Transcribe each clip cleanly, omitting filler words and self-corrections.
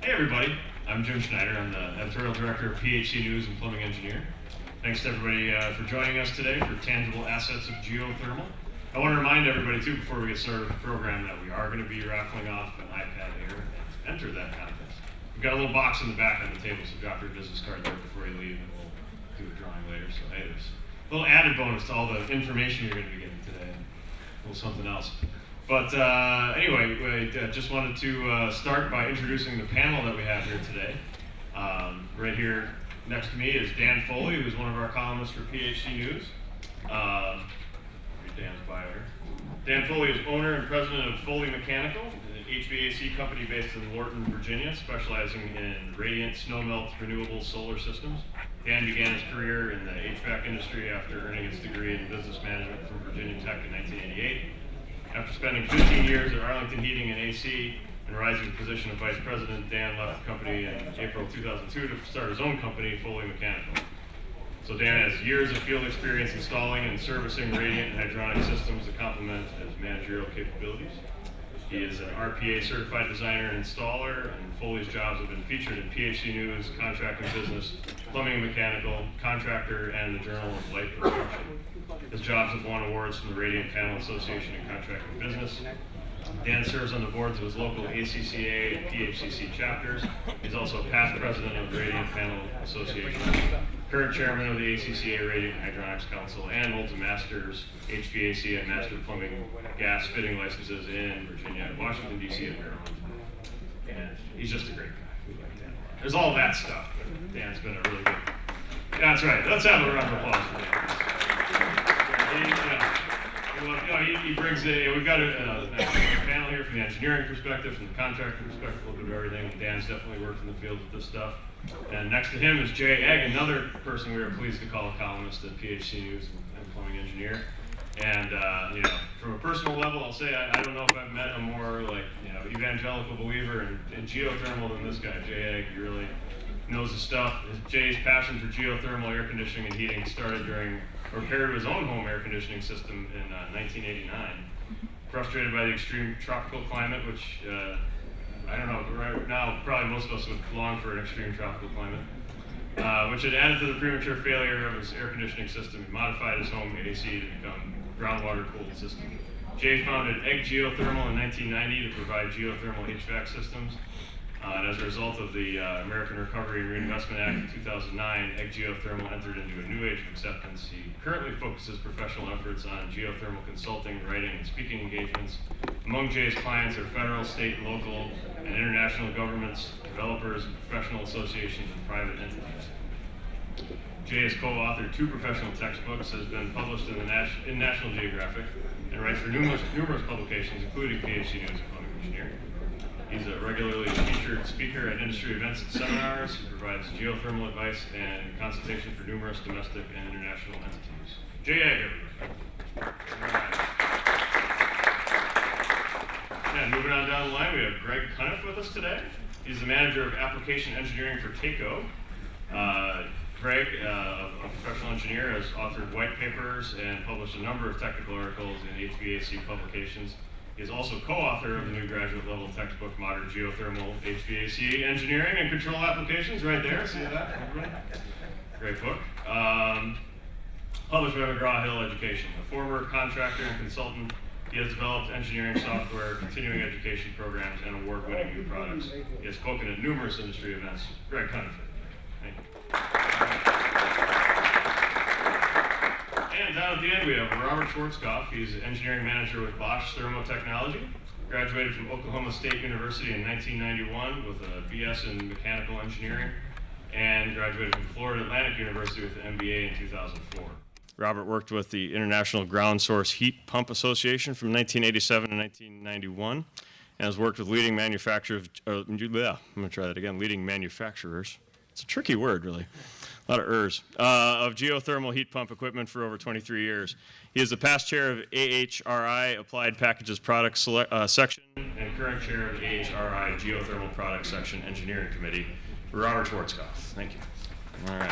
Hey everybody, I'm Jim Schneider. I'm the editorial director of PHC News and Plumbing Engineer. Thanks to everybody for joining us today for Tangible Assets of Geothermal. I want to remind everybody too, before we get started with the program, that we are going to be raffling off an iPad Air to enter that contest. We've got a little box in the back on the table, so drop your business card there before you leave, and we'll do a drawing later. So hey, there's a little added bonus to all the information you're going to be getting today, and a little something else. But anyway, I just wanted to start by introducing the panel that we have here today. Right here next to me is Dan Foley, who's one of our columnists for PHC News. Read Dan's bio here. Dan Foley is owner and president of Foley Mechanical, an HVAC company based in Lorton, Virginia, specializing in radiant snowmelt renewable solar systems. Dan began his career in the HVAC industry after earning his degree in business management from Virginia Tech in 1988. After spending 15 years at Arlington Heating and AC and rising to the position of vice president, Dan left the company in April 2002 to start his own company, Foley Mechanical. So Dan has years of field experience installing and servicing radiant and hydronic systems that complement his managerial capabilities. He is an RPA certified designer and installer, and Foley's jobs have been featured in PHC News, Contracting Business, Plumbing and Mechanical, Contractor, and the Journal of Light Construction. His jobs have won awards from the Radiant Panel Association and Contracting Business. Dan serves on the boards of his local ACCA and PHCC chapters. He's also past president of the Radiant Panel Association, current chairman of the ACCA Radiant Hydronics Council, and holds a master's HVAC and master plumbing gas fitting licenses in Virginia, Washington, D.C., and Maryland. And he's just a great guy. We like Dan. There's all that stuff, but Dan's been a really good. That's right. Let's have a round of applause for Dan. He brings we've got a panel here from the engineering perspective, from the contracting perspective, a little bit of everything. Dan's definitely worked in the field with this stuff. And next to him is Jay Egg, another person we are pleased to call a columnist at PHC News and Plumbing Engineer. And from a personal level, I'll say I don't know if I've met a more evangelical believer in geothermal than this guy, Jay Egg. He really knows his stuff. Jay's passion for geothermal air conditioning and heating started during a repair of his own home air conditioning system in 1989. Frustrated by the extreme tropical climate, which I don't know, right now probably most of us would long for an extreme tropical climate, which had added to the premature failure of his air conditioning system. He modified his home AC to become groundwater cooled system. Jay founded Egg Geothermal in 1990 to provide geothermal HVAC systems. And as a result of the American Recovery and Reinvestment Act of 2009, Egg Geothermal entered into a new age of acceptance. He currently focuses professional efforts on geothermal consulting, writing, and speaking engagements. Among Jay's clients are federal, state, local, and international governments, developers, professional associations, and private entities. Jay has co-authored 2 professional textbooks, has been published in National Geographic, and writes for numerous publications, including PHC News and Plumbing Engineer. He's a regularly featured speaker at industry events and seminars. He provides geothermal advice and consultation for numerous domestic and international entities. Jay Egg, everybody. And moving on down the line, we have Greg Cuniff with us today. He's the manager of application engineering for TACO. Greg, a professional engineer, has authored white papers and published a number of technical articles in HVAC publications. He is also co-author of the new graduate level textbook, Modern Geothermal HVAC Engineering and Control Applications, right there. See that, everybody? Great book. Published by McGraw-Hill Education. A former contractor and consultant, he has developed engineering software, continuing education programs, and award-winning new products. He has spoken at numerous industry events. Greg Cuniff. Thank you. And down at the end, we have Robert Schwarzkopf. He's an engineering manager with Bosch Thermotechnology. Graduated from Oklahoma State University in 1991 with a BS in mechanical engineering, and graduated from Florida Atlantic University with an MBA in 2004. Robert worked with the International Ground Source Heat Pump Association from 1987 to 1991, and has worked with leading manufacturers. Leading manufacturers. It's a tricky word, really. A lot of ers. Of geothermal heat pump equipment for over 23 years. He is the past chair of AHRI Applied Packages Products Section and current chair of the AHRI Geothermal Products Section Engineering Committee. Robert Schwarzkopf. Thank you. All right.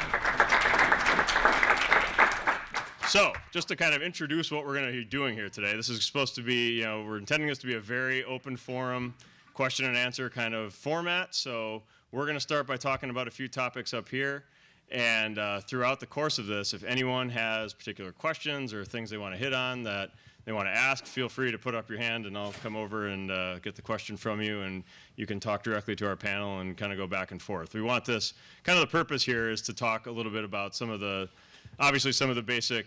So, just to kind of introduce what we're going to be doing here today, this is supposed to be, we're intending this to be a very open forum, question and answer kind of format. So we're going to start by talking about a few topics up here. And throughout the course of this, if anyone has particular questions or things they want to hit on that they want to ask, feel free to put up your hand and I'll come over and get the question from you, and you can talk directly to our panel and kind of go back and forth. We want this, kind of the purpose here is to talk a little bit about obviously some of the basic,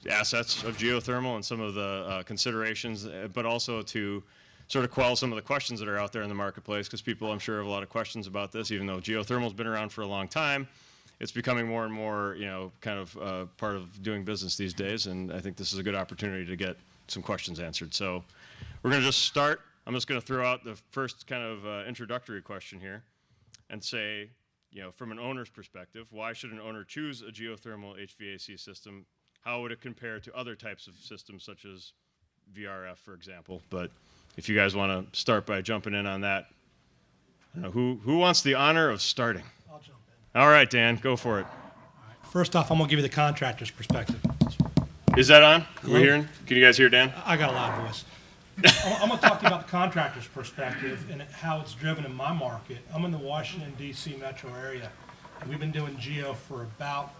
assets of geothermal and some of the considerations, but also to sort of quell some of the questions that are out there in the marketplace, because people, I'm sure, have a lot of questions about this. Even though geothermal's been around for a long time, it's becoming more and more, kind of part of doing business these days, and I think this is a good opportunity to get some questions answered. So we're going to just start. I'm just going to throw out the first kind of introductory question here and say, from an owner's perspective, why should an owner choose a geothermal HVAC system? How would it compare to other types of systems such as VRF, for example? But if you guys want to start by jumping in on that, I don't know, who wants the honor of starting? I'll jump in. All right, Dan, go for it. All right. First off, I'm going to give you the contractor's perspective. Is that on? Hello? We're hearing? Can you guys hear Dan? I got a loud voice. I'm going to talk to you about the contractor's perspective and how it's driven in my market. I'm in the Washington, D.C. metro area, and we've been doing geo for about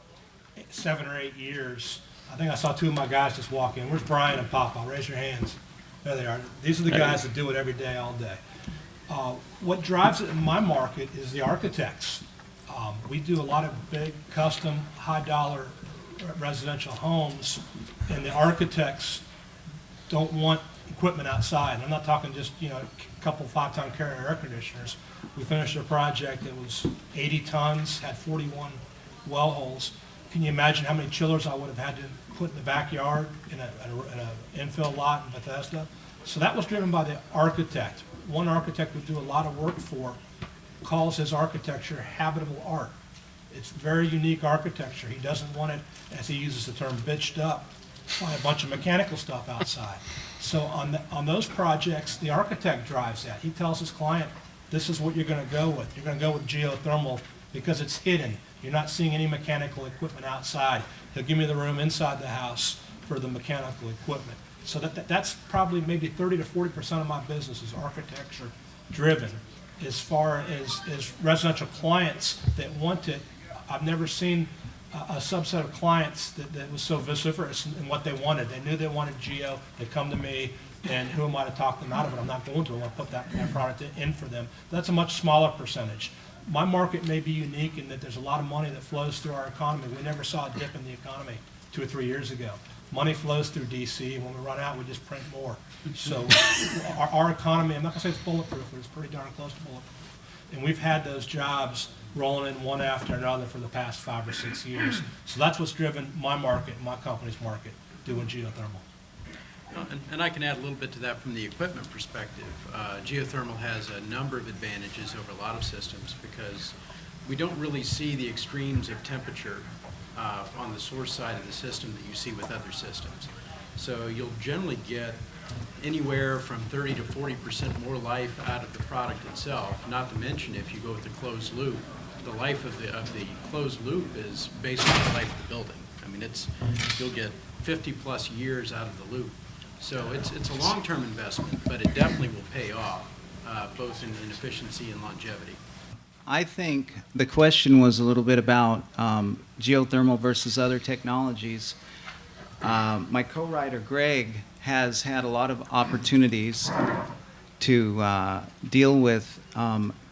7 or 8 years. I think I saw 2 of my guys just walk in. Where's Brian and Papa? Raise your hands. There they are. These are the guys that do it every day, all day. What drives it in my market is the architects. We do a lot of big, custom, high-dollar residential homes, and the architects don't want equipment outside. I'm not talking just, a couple 5-ton Carrier air conditioners. We finished a project that was 80 tons, had 41 well holes. Can you imagine how many chillers I would have had to put in the backyard in a infill lot in Bethesda? So that was driven by the architect. One architect we do a lot of work for calls his architecture habitable art. It's very unique architecture. He doesn't want it, as he uses the term, bitched up by a bunch of mechanical stuff outside. So on those projects, the architect drives that. He tells his client, this is what you're going to go with. You're going to go with geothermal because it's hidden. You're not seeing any mechanical equipment outside. He'll give me the room inside the house for the mechanical equipment. So that's probably maybe 30 to 40% of my business is architecture driven. As far as residential clients that want it, I've never seen a subset of clients that was so vociferous in what they wanted. They knew they wanted geo. They come to me, and who am I to talk them out of it? I'm not going to. I want to put that product in for them. That's a much smaller percentage. My market may be unique in that there's a lot of money that flows through our economy. We never saw a dip in the economy 2 or 3 years ago. Money flows through DC, and when we run out, we just print more. So our economy, I'm not going to say it's bulletproof, but it's pretty darn close to bulletproof. And we've had those jobs rolling in one after another for the past 5 or 6 years. So that's what's driven my market, my company's market, doing geothermal. And I can add a little bit to that from the equipment perspective. Geothermal has a number of advantages over a lot of systems because we don't really see the extremes of temperature on the source side of the system that you see with other systems. So you'll generally get anywhere from 30 to 40% more life out of the product itself, not to mention if you go with the closed loop. The life of the closed loop is basically the life of the building. I mean, you'll get 50 plus years out of the loop. So it's a long-term investment, but it definitely will pay off, both in efficiency and longevity. I think the question was a little bit about geothermal versus other technologies. My co-writer, Greg, has had a lot of opportunities to deal with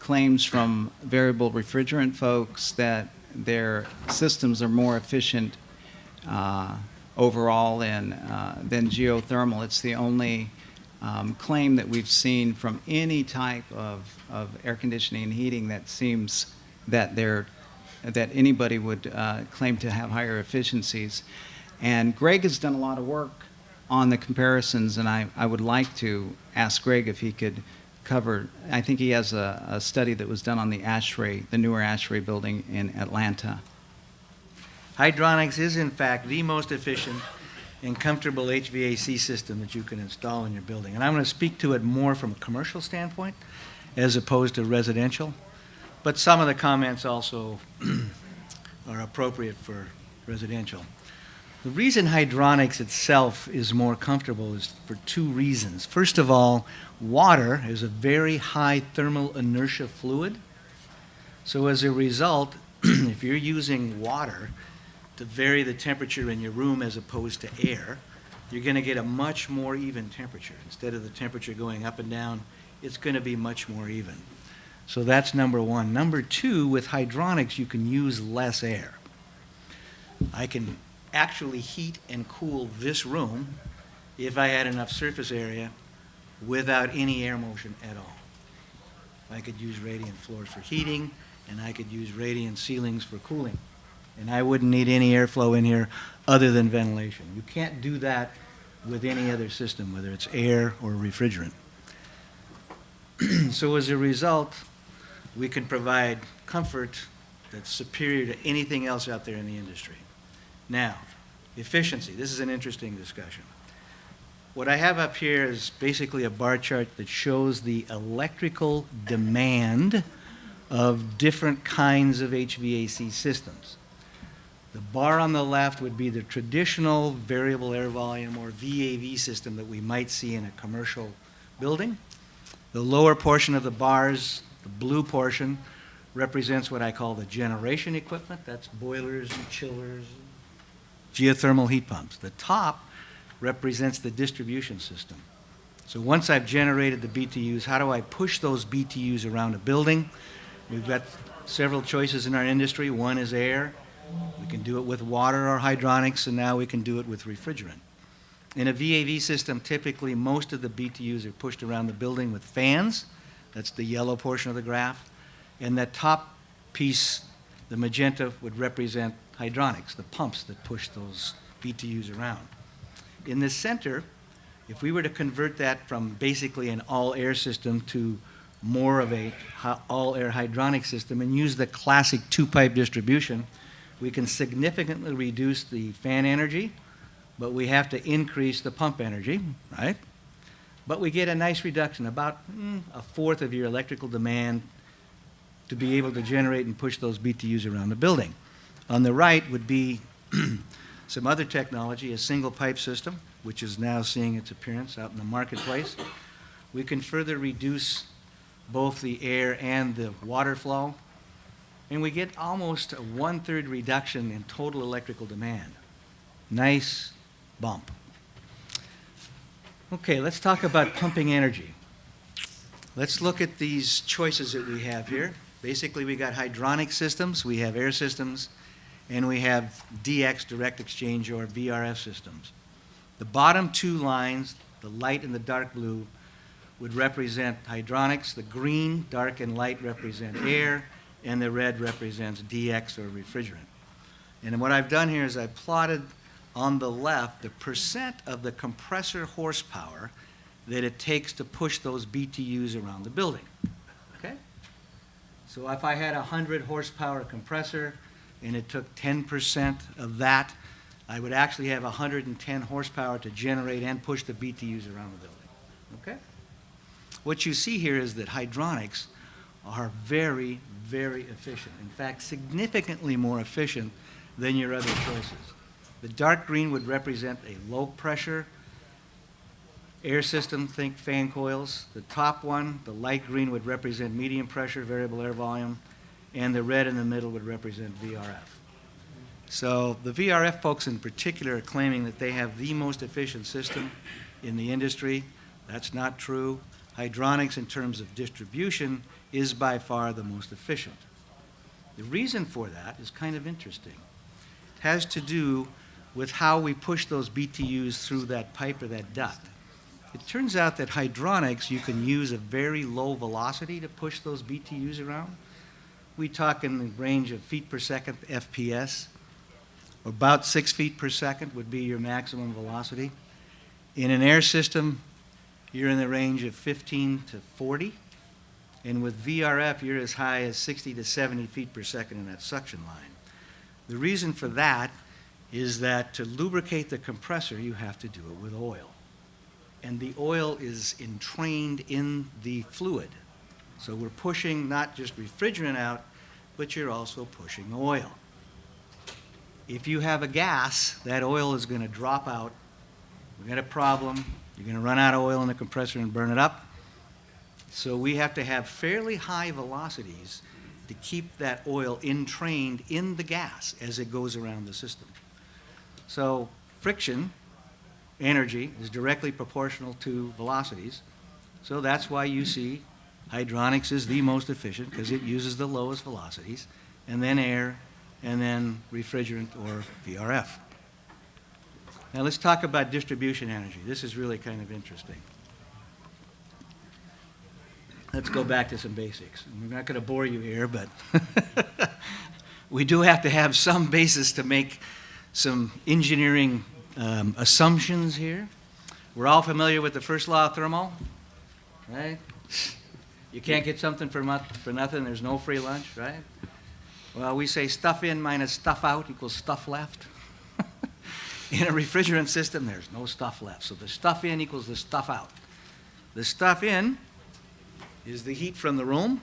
claims from variable refrigerant folks that their systems are more efficient overall than geothermal. It's the only claim that we've seen from any type of air conditioning and heating that seems that anybody would claim to have higher efficiencies. And Greg has done a lot of work on the comparisons, and I would like to ask Greg if he could cover. I think he has a study that was done on the newer ASHRAE building in Atlanta. Hydronics is, in fact, the most efficient and comfortable HVAC system that you can install in your building. And I'm going to speak to it more from a commercial standpoint as opposed to residential. But some of the comments also are appropriate for residential. The reason hydronics itself is more comfortable is for two reasons. First of all, water is a very high thermal inertia fluid. So as a result, if you're using water to vary the temperature in your room as opposed to air, you're going to get a much more even temperature. Instead of the temperature going up and down, it's going to be much more even. So that's number one. Number two, with hydronics, you can use less air. I can actually heat and cool this room if I had enough surface area without any air motion at all. I could use radiant floors for heating, and I could use radiant ceilings for cooling. And I wouldn't need any airflow in here other than ventilation. You can't do that with any other system, whether it's air or refrigerant. So as a result, we can provide comfort that's superior to anything else out there in the industry. Now, efficiency. This is an interesting discussion. What I have up here is basically a bar chart that shows the electrical demand of different kinds of HVAC systems. The bar on the left would be the traditional variable air volume or VAV system that we might see in a commercial building. The lower portion of the bars, the blue portion, represents what I call the generation equipment. That's boilers and chillers, geothermal heat pumps. The top represents the distribution system. So once I've generated the BTUs, how do I push those BTUs around a building? We've got several choices in our industry. One is air. We can do it with water or hydronics, and now we can do it with refrigerant. In a VAV system, typically most of the BTUs are pushed around the building with fans. That's the yellow portion of the graph. And that top piece, the magenta, would represent hydronics, the pumps that push those BTUs around. In the center, if we were to convert that from basically an all-air system to more of a all-air hydronic system and use the classic two-pipe distribution, we can significantly reduce the fan energy, but we have to increase the pump energy, right? But we get a nice reduction, about a fourth of your electrical demand to be able to generate and push those BTUs around the building. On the right would be some other technology, a single pipe system, which is now seeing its appearance out in the marketplace. We can further reduce both the air and the water flow, and we get almost a 1/3 reduction in total electrical demand. Nice bump. Okay, let's talk about pumping energy. Let's look at these choices that we have here. Basically, we got hydronic systems, we have air systems, and we have DX, direct exchange, or VRF systems. The bottom two lines, the light and the dark blue, would represent hydronics. The green, dark and light, represent air, and the red represents DX, or refrigerant. And what I've done here is I plotted on the left the percent of the compressor horsepower that it takes to push those BTUs around the building. Okay? So if I had a 100 horsepower compressor and it took 10% of that, I would actually have 110 horsepower to generate and push the BTUs around the building. Okay? What you see here is that hydronics are very, very efficient. In fact, significantly more efficient than your other choices. The dark green would represent a low pressure air system, think fan coils. The top one, the light green, would represent medium pressure, variable air volume, and the red in the middle would represent VRF. So the VRF folks in particular are claiming that they have the most efficient system in the industry. That's not true. Hydronics, in terms of distribution, is by far the most efficient. The reason for that is kind of interesting. It has to do with how we push those BTUs through that pipe or that duct. It turns out that hydronics, you can use a very low velocity to push those BTUs around. We talk in the range of feet per second, FPS. About 6 feet per second would be your maximum velocity. In an air system, you're in the range of 15 to 40. And with VRF, you're as high as 60 to 70 feet per second in that suction line. The reason for that is that to lubricate the compressor, you have to do it with oil. And the oil is entrained in the fluid. So we're pushing not just refrigerant out, but you're also pushing oil. If you have a gas, that oil is going to drop out. We got a problem. You're going to run out of oil in the compressor and burn it up. So we have to have fairly high velocities to keep that oil entrained in the gas as it goes around the system. So friction energy is directly proportional to velocities. So that's why you see hydronics is the most efficient, because it uses the lowest velocities, and then air, and then refrigerant or VRF. Now let's talk about distribution energy. This is really kind of interesting. Let's go back to some basics. I'm not going to bore you here, but we do have to have some basis to make some engineering assumptions here. We're all familiar with the first law of thermal, right? You can't get something for nothing. There's no free lunch, right? Well, we say stuff in minus stuff out equals stuff left. In a refrigerant system, there's no stuff left. So the stuff in equals the stuff out. The stuff in is the heat from the room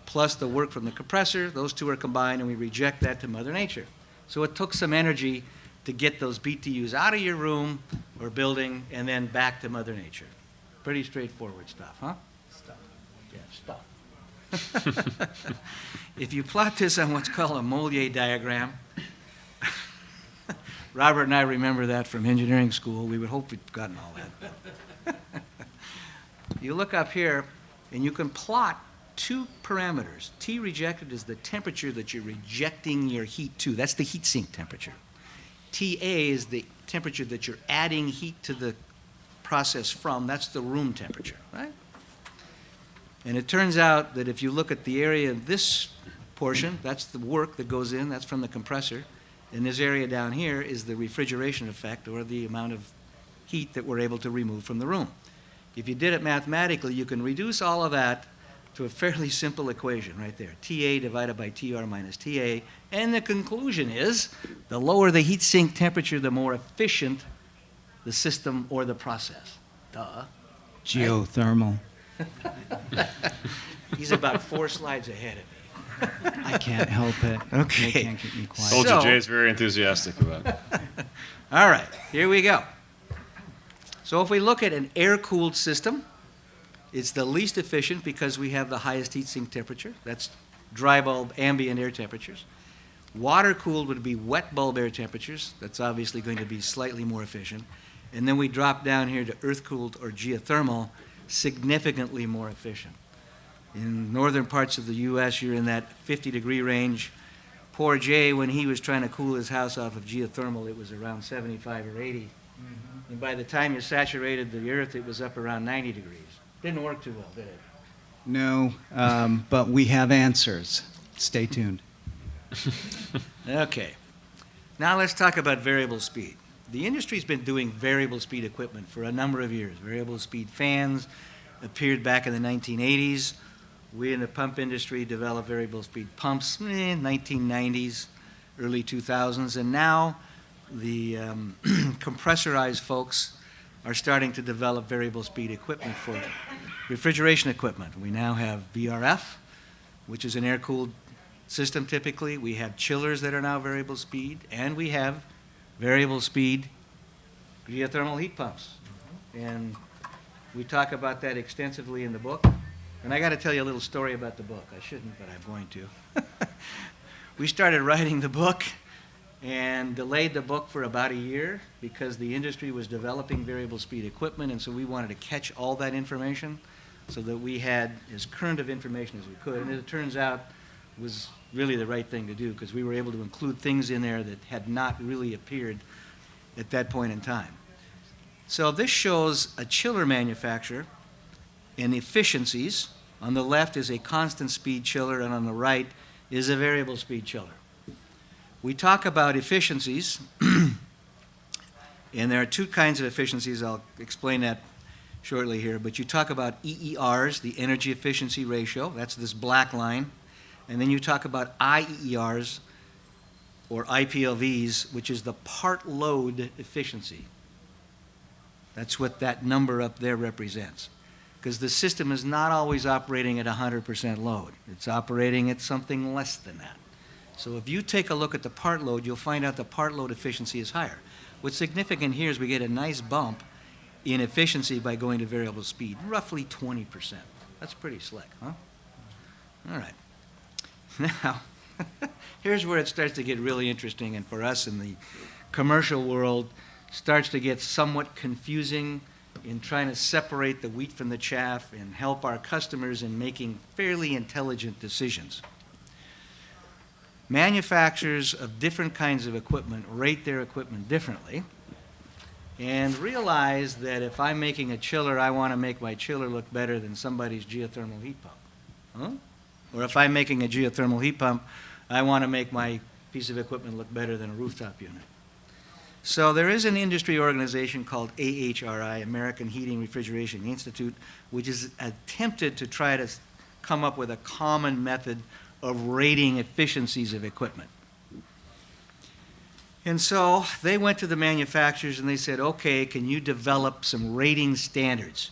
plus the work from the compressor. Those two are combined, and we reject that to Mother Nature. So it took some energy to get those BTUs out of your room or building and then back to Mother Nature. Pretty straightforward stuff, huh? Stuff. Yeah, stuff. If you plot this on what's called a Mollier diagram, Robert and I remember that from engineering school. We would hope we'd gotten all that. You look up here, and you can plot two parameters. T rejected is the temperature that you're rejecting your heat to. That's the heat sink temperature. TA is the temperature that you're adding heat to the process from. That's the room temperature, right? And it turns out that if you look at the area of this portion, that's the work that goes in, that's from the compressor. And this area down here is the refrigeration effect, or the amount of heat that we're able to remove from the room. If you did it mathematically, you can reduce all of that to a fairly simple equation right there. TA divided by TR minus TA. And the conclusion is, the lower the heat sink temperature, the more efficient the system or the process. Duh. Geothermal. He's about 4 slides ahead of me. I can't help it. Okay. They can't keep me quiet. Told So- you, Jay's very enthusiastic about it. All right, here we go. So if we look at an air-cooled system, it's the least efficient because we have the highest heat sink temperature. That's dry bulb ambient air temperatures. Water-cooled would be wet bulb air temperatures. That's obviously going to be slightly more efficient. And then we drop down here to earth-cooled or geothermal, significantly more efficient. In northern parts of the U.S., you're in that 50-degree range. Poor Jay, when he was trying to cool his house off of geothermal, it was around 75 or 80. And by the time you saturated the earth, it was up around 90 degrees. Didn't work too well, did it? No, but we have answers. Stay tuned. Okay. Now let's talk about variable speed. The industry's been doing variable speed equipment for a number of years. Variable speed fans appeared back in the 1980s. We in the pump industry developed variable speed pumps in 1990s, early 2000s, and now the compressorized folks are starting to develop variable speed equipment for refrigeration equipment. We now have VRF, which is an air-cooled system typically. We have chillers that are now variable speed, and we have variable speed geothermal heat pumps. And we talk about that extensively in the book. And I got to tell you a little story about the book. I shouldn't, but I'm going to. We started writing the book and delayed the book for about a year because the industry was developing variable speed equipment, and so we wanted to catch all that information so that we had as current of information as we could. And it turns out was really the right thing to do because we were able to include things in there that had not really appeared at that point in time. So this shows a chiller manufacturer and efficiencies. On the left is a constant speed chiller, and on the right is a variable speed chiller. We talk about efficiencies, and there are two kinds of efficiencies. I'll explain that shortly here, but you talk about EERs, the energy efficiency ratio. That's this black line. And then you talk about IEERs, or IPLVs, which is the part load efficiency. That's what that number up there represents. Because the system is not always operating at 100% load. It's operating at something less than that. So if you take a look at the part load, you'll find out the part load efficiency is higher. What's significant here is we get a nice bump in efficiency by going to variable speed, roughly 20%. That's pretty slick, huh? All right. Now, here's where it starts to get really interesting, and for us in the commercial world, starts to get somewhat confusing in trying to separate the wheat from the chaff and help our customers in making fairly intelligent decisions. Manufacturers of different kinds of equipment rate their equipment differently and realize that if I'm making a chiller, I want to make my chiller look better than somebody's geothermal heat pump. Huh? Or if I'm making a geothermal heat pump, I want to make my piece of equipment look better than a rooftop unit. So there is an industry organization called AHRI, American Heating Refrigeration Institute, which has attempted to try to come up with a common method of rating efficiencies of equipment. And so they went to the manufacturers and they said, okay, can you develop some rating standards?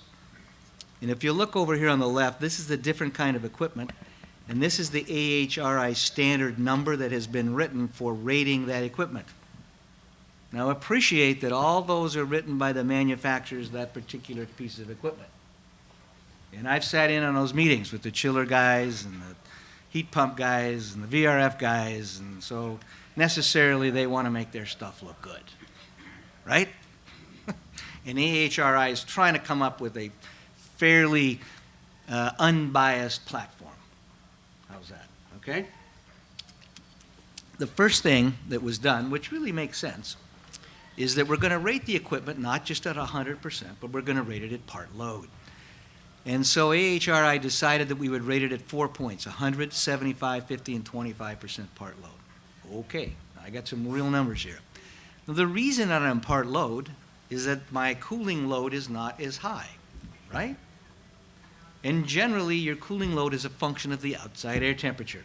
And if you look over here on the left, this is the different kind of equipment, and this is the AHRI standard number that has been written for rating that equipment. Now appreciate that all those are written by the manufacturers of that particular piece of equipment. And I've sat in on those meetings with the chiller guys and the heat pump guys and the VRF guys, and so necessarily they want to make their stuff look good, right? And AHRI is trying to come up with a fairly unbiased platform. How's that? Okay? The first thing that was done, which really makes sense, is that we're going to rate the equipment not just at 100%, but we're going to rate it at part load. And so AHRI decided that we would rate it at 4 points, 100, 75, 50, and 25% part load. Okay, I got some real numbers here. Now, the reason that I'm part load is that my cooling load is not as high, right? And generally, your cooling load is a function of the outside air temperature.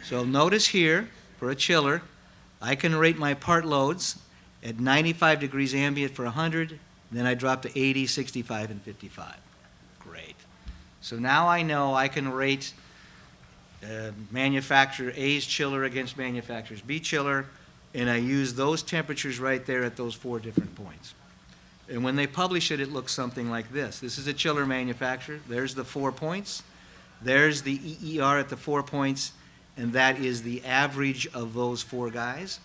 So notice here, for a chiller, I can rate my part loads at 95 degrees ambient for 100, then I drop to 80, 65, and 55. Great. So now I know I can rate manufacturer A's chiller against manufacturer's B chiller, and I use those temperatures right there at those 4 different points. And when they publish it, it looks something like this. This is a chiller manufacturer. There's the 4 points. There's the EER at the 4 points, and that is the average of those 4 guys.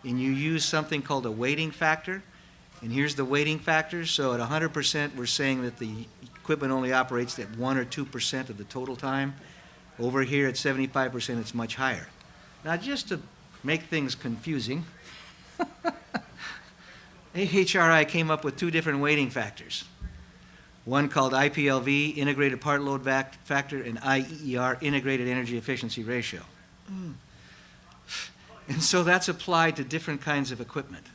And you use something called a weighting factor. And here's the weighting factor. So at 100%, we're saying that the equipment only operates at 1 or 2% of the total time. Over here at 75%, it's much higher. Now, just to make things confusing, AHRI came up with 2 different weighting factors. One called IPLV, Integrated Part Load Factor, and IEER, Integrated Energy Efficiency Ratio. And so that's applied to different kinds of equipment.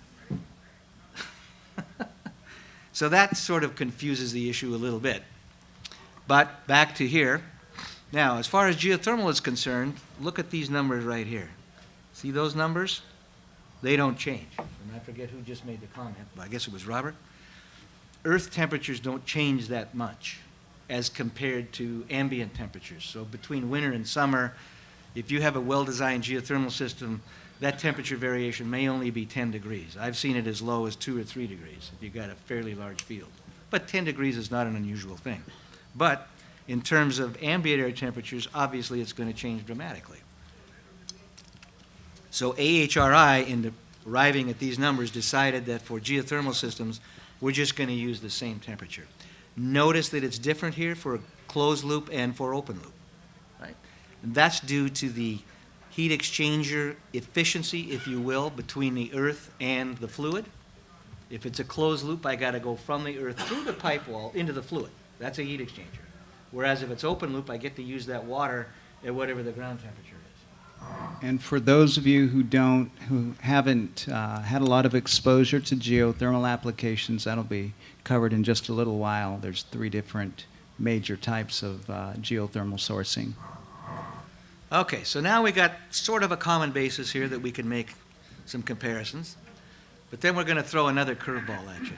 So that sort of confuses the issue a little bit. But back to here. Now, as far as geothermal is concerned, look at these numbers right here. See those numbers? They don't change. And I forget who just made the comment, but I guess it was Robert. Earth temperatures don't change that much as compared to ambient temperatures. So between winter and summer, if you have a well-designed geothermal system, that temperature variation may only be 10 degrees. I've seen it as low as 2 or 3 degrees if you've got a fairly large field. But 10 degrees is not an unusual thing. But in terms of ambient air temperatures, obviously it's going to change dramatically. So AHRI, in arriving at these numbers, decided that for geothermal systems, we're just going to use the same temperature. Notice that it's different here for closed loop and for open loop. Right? And that's due to the heat exchanger efficiency, if you will, between the earth and the fluid. If it's a closed loop, I got to go from the earth through the pipe wall into the fluid. That's a heat exchanger. Whereas if it's open loop, I get to use that water at whatever the ground temperature is. And for those of you who haven't had a lot of exposure to geothermal applications, that'll be covered in just a little while. There's 3 different major types of geothermal sourcing. Okay, so now we got sort of a common basis here that we can make some comparisons. But then we're going to throw another curveball at you.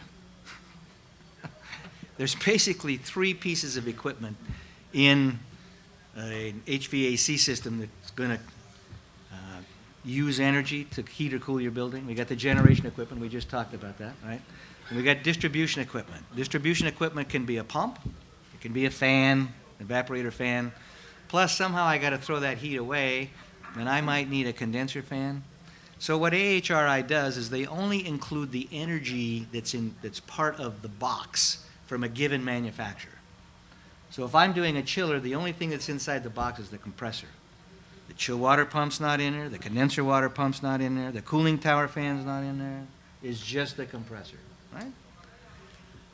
There's basically 3 pieces of equipment in an HVAC system that's going to use energy to heat or cool your building. We got the generation equipment, we just talked about that, right? And we got distribution equipment. Distribution equipment can be a pump, it can be a fan, evaporator fan, plus somehow I got to throw that heat away, and I might need a condenser fan. So what AHRI does is they only include the energy that's part of the box from a given manufacturer. So if I'm doing a chiller, the only thing that's inside the box is the compressor. The chill water pump's not in there, the condenser water pump's not in there, the cooling tower fan's not in there. It's just the compressor, right?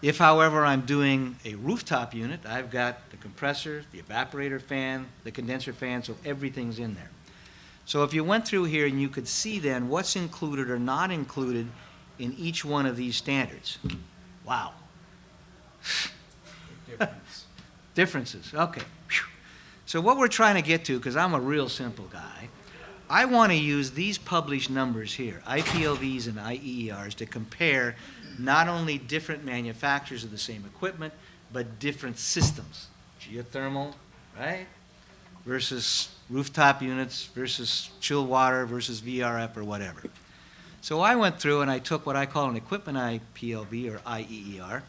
If, however, I'm doing a rooftop unit, I've got the compressor, the evaporator fan, the condenser fan, so everything's in there. So if you went through here and you could see then what's included or not included in each one of these standards. Wow. Differences, okay. Whew. So what we're trying to get to, because I'm a real simple guy, I want to use these published numbers here, IPLVs and IEERs, to compare not only different manufacturers of the same equipment, but different systems. Geothermal, right? Versus rooftop units, versus chill water, versus VRF or whatever. So I went through and I took what I call an equipment IPLV or IEER,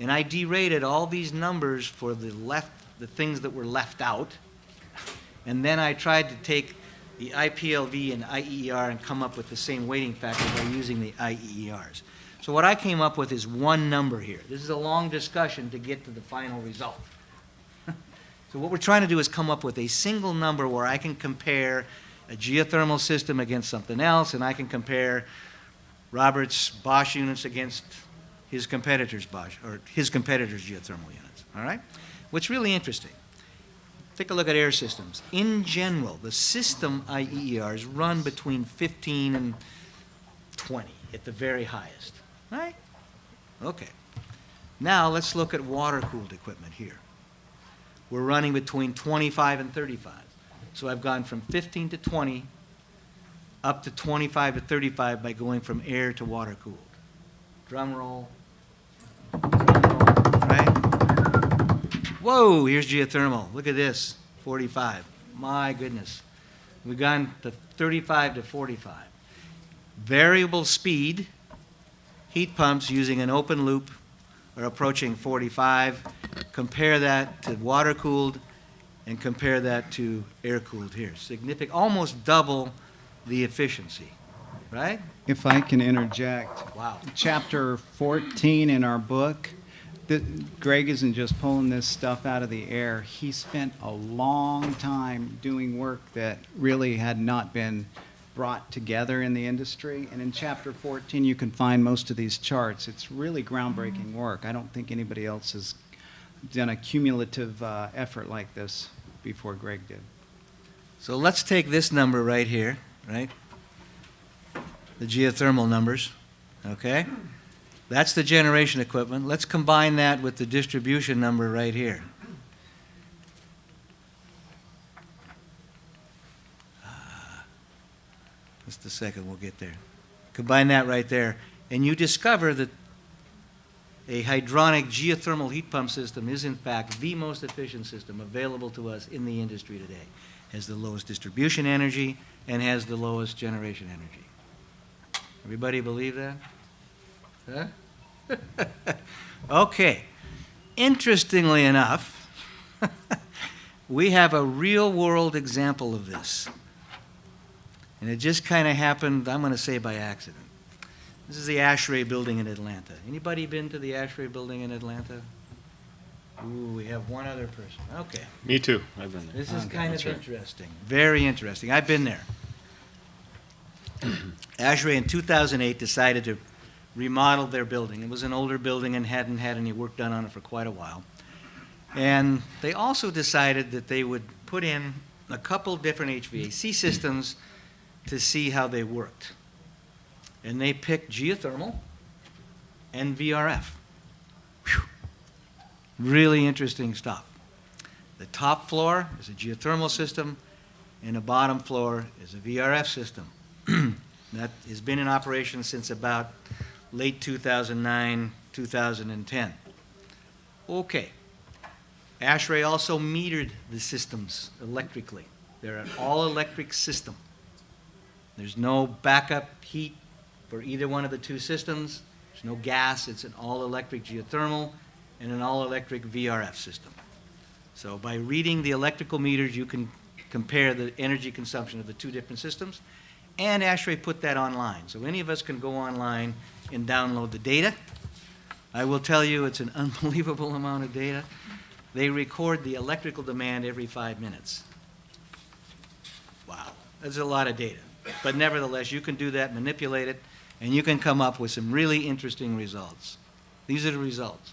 and I derated all these numbers for the things that were left out, and then I tried to take the IPLV and IEER and come up with the same weighting factor by using the IEERs. So what I came up with is one number here. This is a long discussion to get to the final result. So what we're trying to do is come up with a single number where I can compare a geothermal system against something else, and I can compare Robert's Bosch units against his competitors' Bosch, or his competitors' geothermal units, all right? What's really interesting, take a look at air systems. In general, the system IEERs run between 15 and 20 at the very highest, right? Okay. Now let's look at water-cooled equipment here. We're running between 25 and 35. So I've gone from 15 to 20 up to 25 to 35 by going from air to water-cooled. Drum roll. Right? Whoa, here's geothermal. Look at this, 45. My goodness. We've gone to 35 to 45. Variable speed heat pumps using an open loop are approaching 45. Compare that to water-cooled and compare that to air-cooled here. Significant, almost double the efficiency, right? If I can interject. Wow. Chapter 14 in our book, Greg isn't just pulling this stuff out of the air. He spent a long time doing work that really had not been brought together in the industry. And in Chapter 14, you can find most of these charts. It's really groundbreaking work. I don't think anybody else has done a cumulative effort like this before Greg did. So let's take this number right here, right? The geothermal numbers, okay? That's the generation equipment. Let's combine that with the distribution number right here. Just a second, we'll get there. Combine that right there, and you discover that a hydronic geothermal heat pump system is in fact the most efficient system available to us in the industry today. Has the lowest distribution energy and has the lowest generation energy. Everybody believe that? Huh? Okay. Interestingly enough, we have a real-world example of this. And it just kind of happened, I'm going to say by accident. This is the ASHRAE building in Atlanta. Anybody been to the ASHRAE building in Atlanta? Ooh, we have one other person. Okay. Me too. I've been there. This is kind of That's right. interesting. Very interesting. I've been there. ASHRAE in 2008 decided to remodel their building. It was an older building and hadn't had any work done on it for quite a while. And they also decided that they would put in a couple different HVAC systems to see how they worked. And they picked geothermal and VRF. Whew. Really interesting stuff. The top floor is a geothermal system, and the bottom floor is a VRF system. That has been in operation since about late 2009, 2010. Okay. ASHRAE also metered the systems electrically. They're an all-electric system. There's no backup heat for either one of the two systems. There's no gas. It's an all-electric geothermal and an all-electric VRF system. So by reading the electrical meters, you can compare the energy consumption of the two different systems. And ASHRAE put that online. So any of us can go online and download the data. I will tell you, it's an unbelievable amount of data. They record the electrical demand every 5 minutes. Wow, that's a lot of data. But nevertheless, you can do that, manipulate it, and you can come up with some really interesting results. These are the results.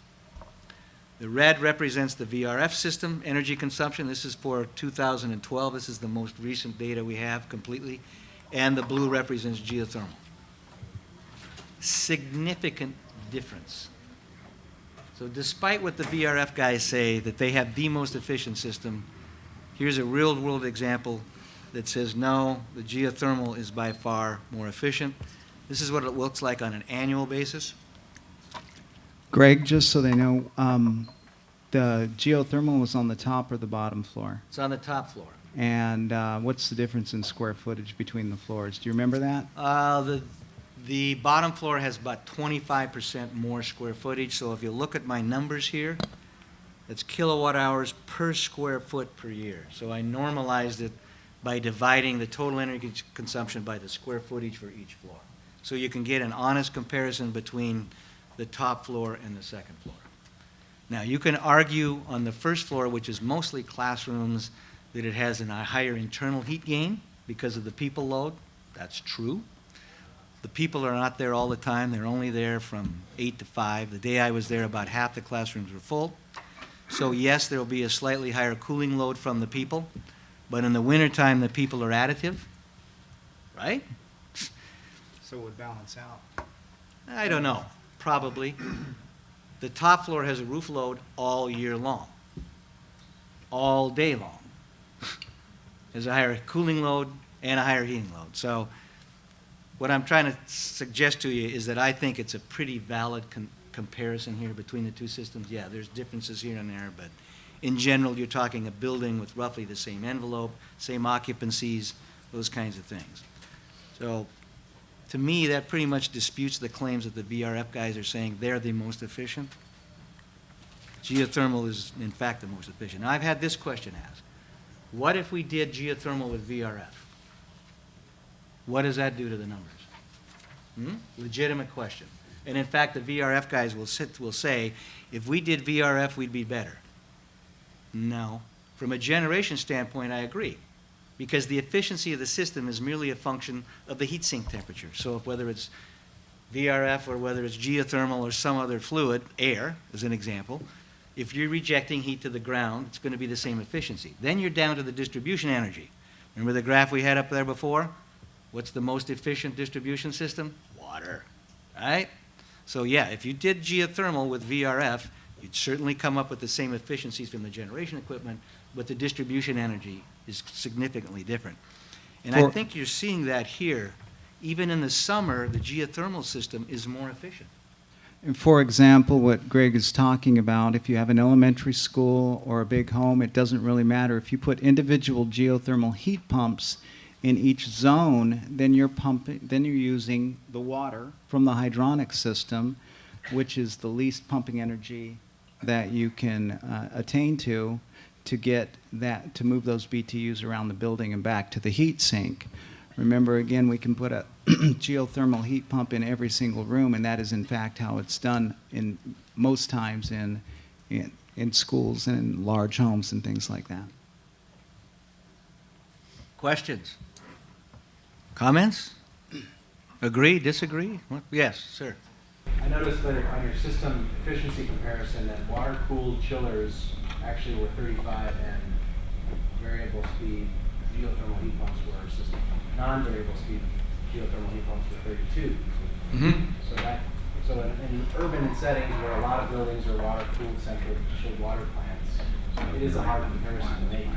The red represents the VRF system, energy consumption. This is for 2012. This is the most recent data we have completely. And the blue represents geothermal. Significant difference. So despite what the VRF guys say, that they have the most efficient system, here's a real-world example that says, no, the geothermal is by far more efficient. This is what it looks like on an annual basis. Greg, just so they know, the geothermal was on the top or the bottom floor? It's on the top floor. And what's the difference in square footage between the floors? Do you remember that? The bottom floor has about 25% more square footage. So if you look at my numbers here, it's kilowatt hours per square foot per year. So I normalized it by dividing the total energy consumption by the square footage for each floor. So you can get an honest comparison between the top floor and the second floor. Now, you can argue on the first floor, which is mostly classrooms, that it has a higher internal heat gain because of the people load. That's true. The people are not there all the time. They're only there from 8 to 5. The day I was there, about half the classrooms were full. So yes, there will be a slightly higher cooling load from the people, but in the wintertime, the people are additive, right? So it would balance out. I don't know, probably. The top floor has a roof load all year long, all day long. There's a higher cooling load and a higher heating load. So what I'm trying to suggest to you is that I think it's a pretty valid comparison here between the two systems. Yeah, there's differences here and there, but in general, you're talking a building with roughly the same envelope, same occupancies, those kinds of things. So to me, that pretty much disputes the claims that the VRF guys are saying they're the most efficient. Geothermal is, in fact, the most efficient. Now, I've had this question asked. What if we did geothermal with VRF? What does that do to the numbers? Legitimate question. And in fact, the VRF guys will say, if we did VRF, we'd be better. No. From a generation standpoint, I agree. Because the efficiency of the system is merely a function of the heat sink temperature. So if whether it's VRF or whether it's geothermal or some other fluid, air as an example, if you're rejecting heat to the ground, it's going to be the same efficiency. Then you're down to the distribution energy. Remember the graph we had up there before? What's the most efficient distribution system? Water, right? So yeah, if you did geothermal with VRF, you'd certainly come up with the same efficiencies from the generation equipment, but the distribution energy is significantly different. And I think you're seeing that here. Even in the summer, the geothermal system is more efficient. And for example, what Greg is talking about, if you have an elementary school or a big home, it doesn't really matter. If you put individual geothermal heat pumps in each zone, then you're using the water from the hydronic system, which is the least pumping energy that you can attain to get that, to move those BTUs around the building and back to the heat sink. Remember, again, we can put a geothermal heat pump in every single room, and that is in fact how it's done in most times in schools and in large homes and things like that. Questions? Comments? Agree, disagree? Yes, sir. I noticed that on your system efficiency comparison that water-cooled chillers actually were 35 and variable speed geothermal heat pumps were non-variable speed geothermal heat pumps were 32. So in urban settings where a lot of buildings are water-cooled central chilled water plants, it is a hard comparison to make.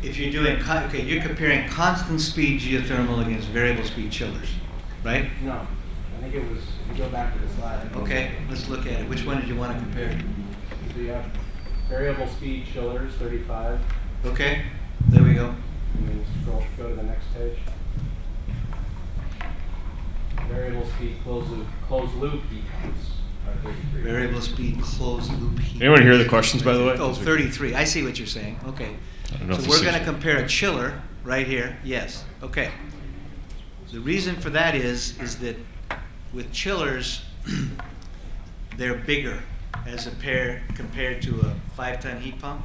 If you're doing, okay, you're comparing constant speed geothermal against variable speed chillers, right? No, I think it was, if you go back to the slide. Okay, let's look at it. Which one did you want to compare? So you have variable speed chillers, 35. Okay, there we go. Go to the next page. Variable speed closed loop heat pumps are 33. Variable speed closed loop heat. Anyone hear the questions, by the way? Oh, 33. I see what you're saying. Okay. I don't know if So this we're going to is- compare a chiller right here. Yes. Okay. The reason for that is that with chillers, they're bigger as a pair compared to a 5-ton heat pump.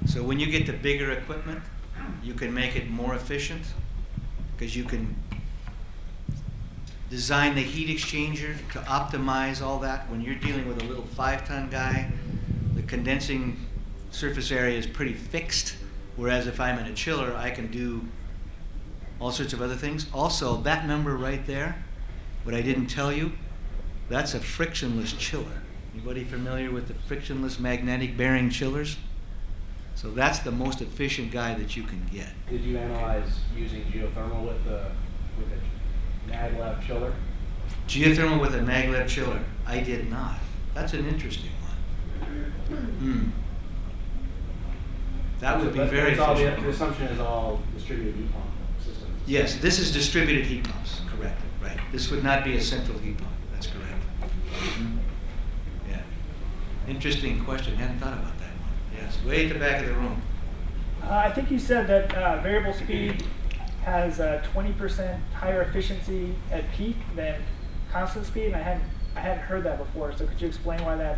So when you get the bigger equipment, you can make it more efficient because you can design the heat exchanger to optimize all that. When you're dealing with a little 5-ton guy, the condensing surface area is pretty fixed, whereas if I'm in a chiller, I can do all sorts of other things. Also, that number right there, what I didn't tell you, that's a frictionless chiller. Anybody familiar with the frictionless magnetic bearing chillers? So that's the most efficient guy that you can get. Did you analyze using geothermal with a maglev chiller? Geothermal with a maglev chiller, I did not. That's an interesting one. That would be But very it's all efficient. the assumption is all distributed heat pump systems. Yes, this is distributed heat pumps, correct, right. This would not be a central heat pump, that's correct. Yeah. Interesting question, hadn't thought about that one. Yes, way at the back of the room. I think you said that variable speed has 20% higher efficiency at peak than constant speed, and I hadn't heard that before. So could you explain why the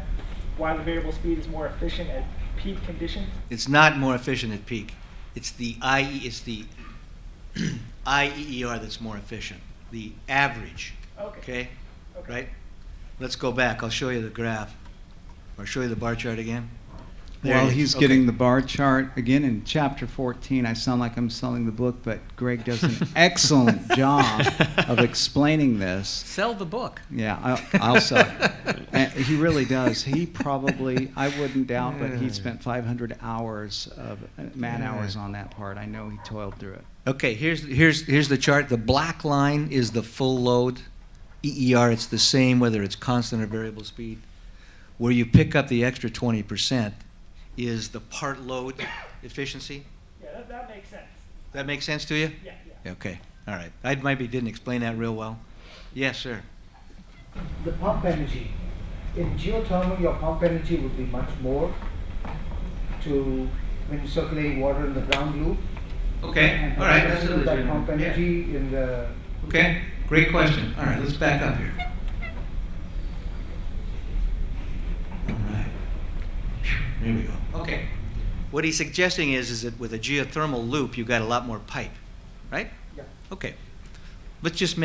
variable speed is more efficient at peak conditions? It's not more efficient at peak. It's the IEER that's more efficient, the average, Okay. okay? Right? Let's go back, I'll show you the graph, or show you the bar chart again. There While it is. he's Okay. getting the bar chart, again, in chapter 14, I sound like I'm selling the book, but Greg does an excellent job of explaining this. Sell the book. Yeah, I'll sell it. And he really does. He probably, I wouldn't doubt, but he spent 500 hours of man hours on that part. I know he toiled through it. Okay, here's the chart. The black line is the full load. EER, it's the same whether it's constant or variable speed. Where you pick up the extra 20% is the part load efficiency. Yeah, that makes sense. That make sense to you? Yeah. Okay, all right. I maybe didn't explain that real well. Yes, sir. The pump energy. In geothermal, your pump energy would be much more when you circulate water in the ground loop. Okay, And all right. the That's percentage of that legitimate. pump Yeah. energy in the Okay, great question. All right, let's back up here. All right. Here we go. Okay. What he's suggesting is that with a geothermal loop, you've got a lot more pipe, right? Yeah. Okay. Let's just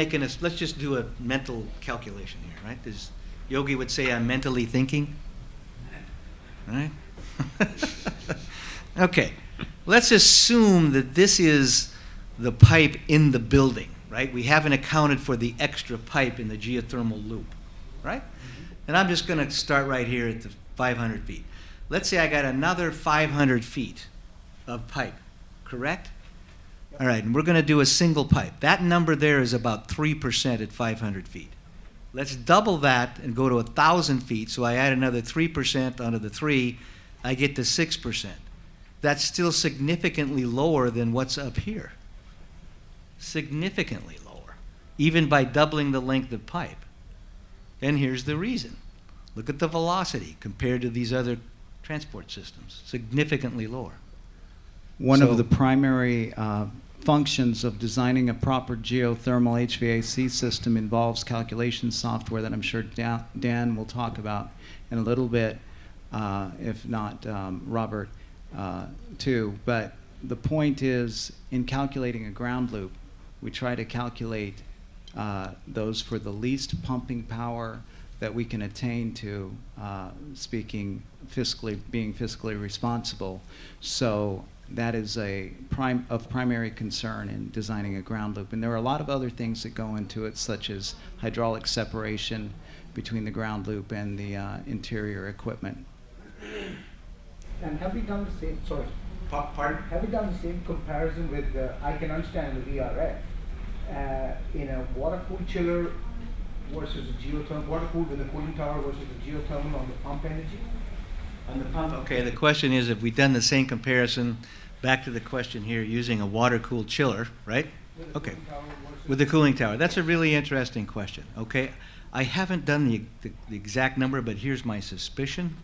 do a mental calculation here, right? As Yogi would say, I'm mentally thinking. All right? Okay. Let's assume that this is the pipe in the building, right? We haven't accounted for the extra pipe in the geothermal loop, right? And I'm just going to start right here at the 500 feet. Let's say I got another 500 feet of pipe, correct? All right, and we're going to do a single pipe. That number there is about 3% at 500 feet. Let's double that and go to 1,000 feet, so I add another 3% onto the 3, I get to 6%. That's still significantly lower than what's up here. Significantly lower, even by doubling the length of pipe. And here's the reason. Look at the velocity compared to these other transport systems, significantly lower. One So- of the primary functions of designing a proper geothermal HVAC system involves calculation software that I'm sure Dan will talk about in a little bit, if not Robert too. But the point is, in calculating a ground loop, we try to calculate those for the least pumping power that we can attain to, being fiscally responsible. So that is of primary concern in designing a ground loop. And there are a lot of other things that go into it, such as hydraulic separation between the ground loop and the interior equipment. and have we done the same? Sorry, Pardon? have we done the same comparison with? I can understand the VRF in a water-cooled chiller versus a geothermal, water-cooled with a cooling tower versus a geothermal on the pump energy. On the pump, okay, the question is, have we done the same comparison back to the question here, using a water-cooled chiller, right? With the Okay. cooling tower versus- With the cooling tower. That's a really interesting question, okay? I haven't done the exact number, but here's my suspicion.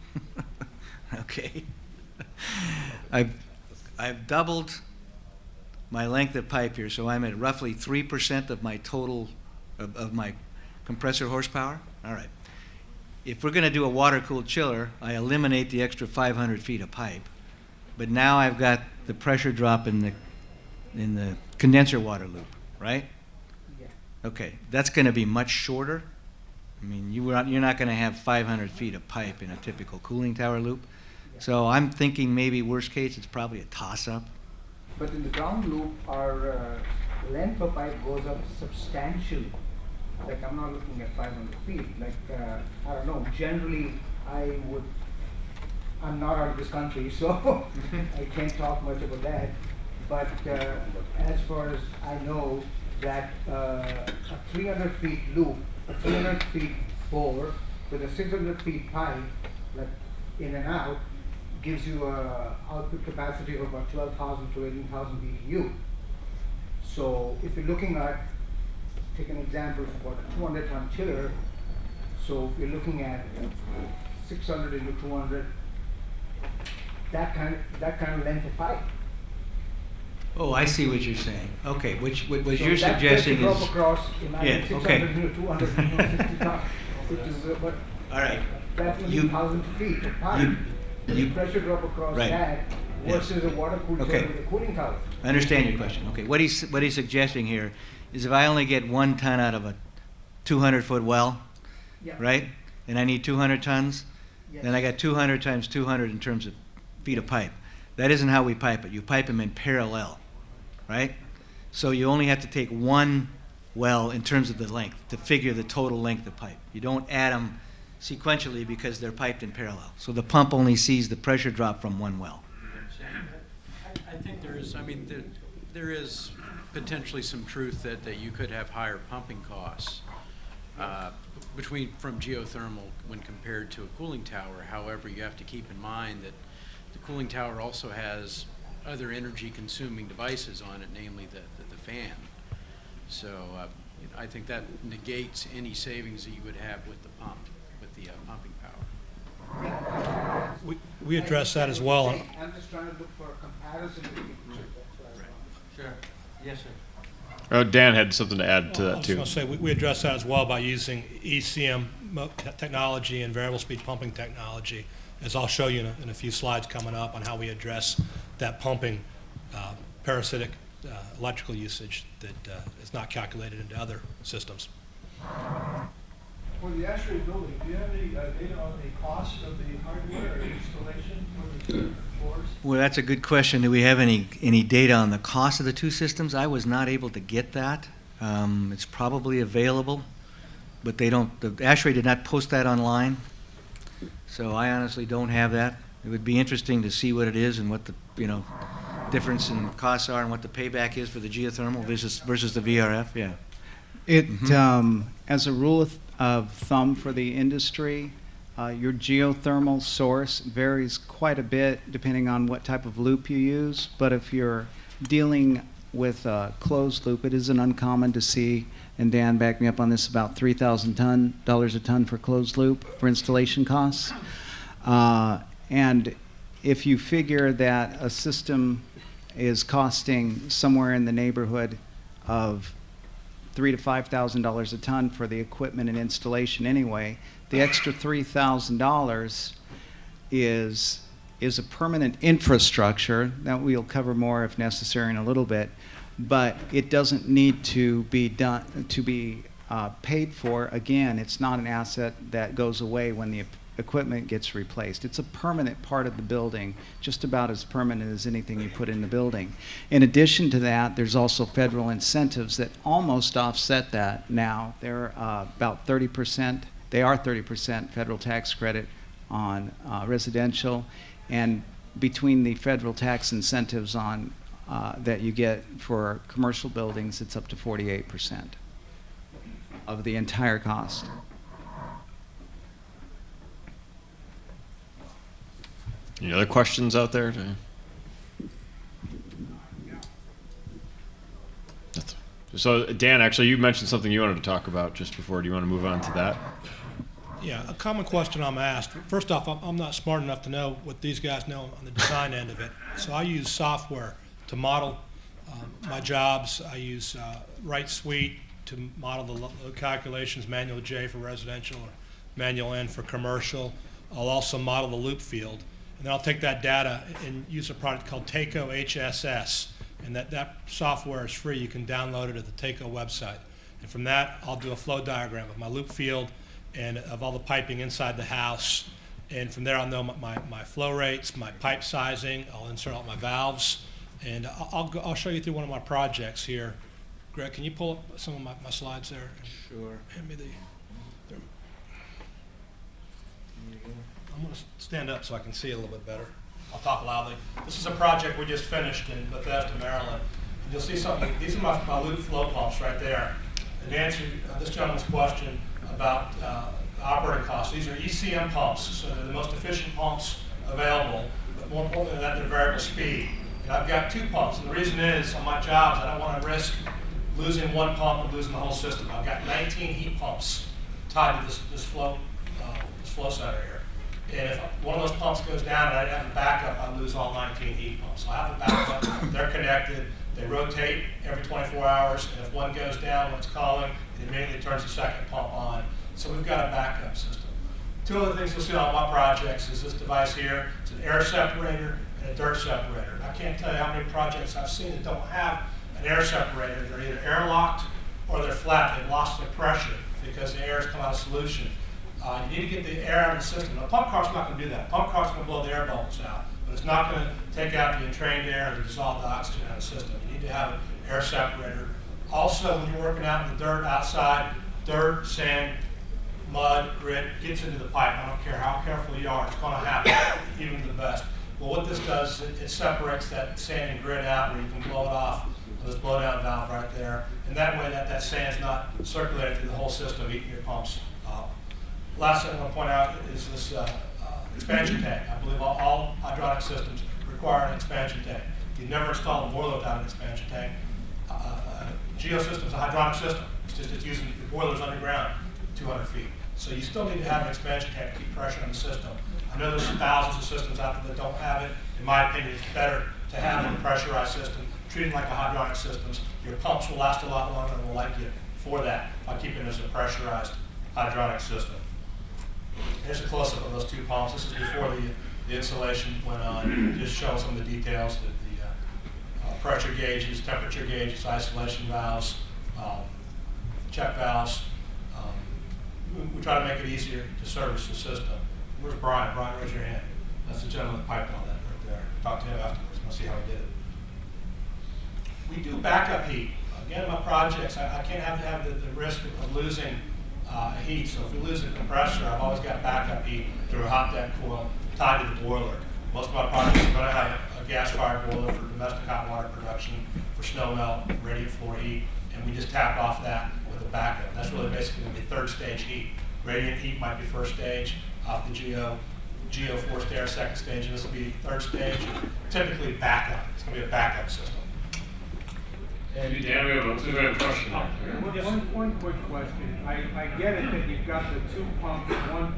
Okay. I've doubled my length of pipe here, so I'm at roughly 3% of my total, of my compressor horsepower. All right. If we're gonna do a water-cooled chiller, I eliminate the extra 500 feet of pipe. But now I've got the pressure drop in the condenser water loop, right? Yeah. Okay, that's gonna be much shorter. I mean, you're not gonna have 500 feet of pipe in a typical cooling tower loop. So I'm thinking maybe worst case, it's probably a toss-up. But in the ground loop, our length of pipe goes up substantially. Like, I'm not looking at 500 feet, like, I don't know, generally, I'm not out of this country, so I can't talk much about that. But as far as I know, that a 300 feet loop, a 300 feet bore with a 600 feet pipe, like in and out, gives you a output capacity of about 12,000 to 18,000 BTU. So if you're looking at, take an example for about a 200-ton chiller, so if you're looking at 600 into 200, that kind of length of pipe. Oh, I see what you're saying. Okay, what So you're that suggesting drop is, across, imagine Yeah, 600 okay. into 200, 60 tons, which is about all right, that many You- 1,000 feet of pipe. you- The pressure drop across Right. that Yes. versus a water cooled Okay. chiller with a cooling tower. I understand your question. Okay, what he's suggesting here is if I only get 1 ton out of a 200-foot well, Yeah. right? And I need 200 tons, Yes. then I got 200 times 200 in terms of feet of pipe. That isn't how we pipe it. You pipe them in parallel, right? So you only have to take one well in terms of the length to figure the total length of pipe. You don't add them sequentially because they're piped in parallel. So the pump only sees the pressure drop from one well. I think there is potentially some truth that you could have higher pumping costs from geothermal when compared to a cooling tower. However, you have to keep in mind that the cooling tower also has other energy-consuming devices on it, namely the fan. So I think that negates any savings that you would have with the pump, with the pumping power. We address that as well. I'm just trying to look for a comparison between the two. That's what I want. Sure. Yes, sir. Dan had something to add to I that was too. going to say, we address that as well by using ECM technology and variable speed pumping technology, as I'll show you in a few slides coming up on how we address that pumping parasitic electrical usage that is not calculated into other systems. For the ASHRAE building, do you have any data on the cost of the hardware or installation for the floors? Well, that's a good question. Do we have any data on the cost of the two systems? I was not able to get that. It's probably available, but the ASHRAE did not post that online. So I honestly don't have that. It would be interesting to see what it is and what the, difference in costs are and what the payback is for the geothermal versus the VRF, yeah. It, as a rule of thumb for the industry, your geothermal source varies quite a bit depending on what type of loop you use. But if you're dealing with a closed loop, it isn't uncommon to see, and Dan backed me up on this, about $3,000 a ton for closed loop for installation costs. And if you figure that a system is costing somewhere in the neighborhood of $3,000 to $5,000 a ton for the equipment and installation anyway, the extra $3,000 is a permanent infrastructure that we'll cover more if necessary in a little bit, but it doesn't need to be paid for. Again, it's not an asset that goes away when the equipment gets replaced. It's a permanent part of the building, just about as permanent as anything you put in the building. In addition to that, there's also federal incentives that almost offset that now. They're about 30%. They are 30% federal tax credit on residential, and between the federal tax incentives on that you get for commercial buildings, it's up to 48% of the entire cost. Any other questions out there? So Dan, actually, you mentioned something you wanted to talk about just before. Do you want to move on to that? Yeah, a common question I'm asked. First off, I'm not smart enough to know what these guys know on the design end of it. So I use software to model my jobs. I use Right Suite to model the load calculations, Manual J for residential or Manual N for commercial. I'll also model the loop field. And then I'll take that data and use a product called Taco HSS. And that software is free. You can download it at the Taco website. And from that, I'll do a flow diagram of my loop field and of all the piping inside the house. And from there, I'll know my flow rates, my pipe sizing. I'll insert all my valves. And I'll show you through one of my projects here. Greg, can you pull up some of my slides there? Sure. Hand me the. There. I'm going to stand up so I can see a little bit better. I'll talk loudly. This is a project we just finished in Bethesda, Maryland. You'll see something. These are my loop flow pumps right there. And to answer this gentleman's question about operating costs, these are ECM pumps, so they're the most efficient pumps available, but more important than that, they're variable speed. And I've got 2 pumps, and the reason is, on my jobs, I don't want to risk losing one pump and losing the whole system. I've got 19 heat pumps tied to this flow center here. And if one of those pumps goes down and I have a backup, I lose all 19 heat pumps. So I have a backup, they're connected, they rotate every 24 hours, and if one goes down when it's calling, it immediately turns the second pump on. So we've got a backup system. 2 other things you'll see on my projects is this device here. It's an air separator and a dirt separator. I can't tell you how many projects I've seen that don't have an air separator. They're either airlocked or they're flat. They've lost their pressure because the air has come out of solution. You need to get the air out of the system. The pump car's not going to do that. Pump car's going to blow the air bubbles out, but it's not going to take out the entrained air and dissolve the oxygen out of the system. You need to have an air separator. Also, when you're working out in the dirt outside, dirt, sand, mud, grit gets into the pipe. I don't care how careful you are, it's going to happen, even the best. Well, what this does, it separates that sand and grit out where you can blow it off with this blow down valve right there. And that way that sand's not circulating through the whole system, eating your pumps up. Last thing I want to point out is this expansion tank. I believe all hydronic systems require an expansion tank. You never install a boiler without an expansion tank. Geosystem's a hydronic system. It's using the boilers underground, 200 feet. So you still need to have an expansion tank to keep pressure on the system. I know there's thousands of systems out there that don't have it. In my opinion, it's better to have a pressurized system, treated like a hydronic systems. Your pumps will last a lot longer and will like you for that by keeping it as a pressurized hydronic system. Here's a close-up of those 2 pumps. This is before the installation went on. Just showing some of the details, the pressure gauges, temperature gauges, isolation valves, check valves. We try to make it easier to service the system. Where's Brian? Brian, raise your hand. That's the gentleman that piped all that right there. Talk to him afterwards. We'll see how he did it. We do backup heat. Again, my projects, I can't have the risk of losing heat. So if we lose a compressor, I've always got backup heat through a hot deck coil tied to the boiler. Most of my projects are going to have a gas-fired boiler for domestic hot water production, for snow melt, radiant floor heat, and we just tap off that with a backup. That's really basically going to be 3rd stage heat. Radiant heat might be 1st stage off the Geo forced air 2nd stage, and this will be 3rd stage. Typically backup. It's going to be a backup system. Dan, we have a question. One quick question. I get it that you've got the 2 pumps, one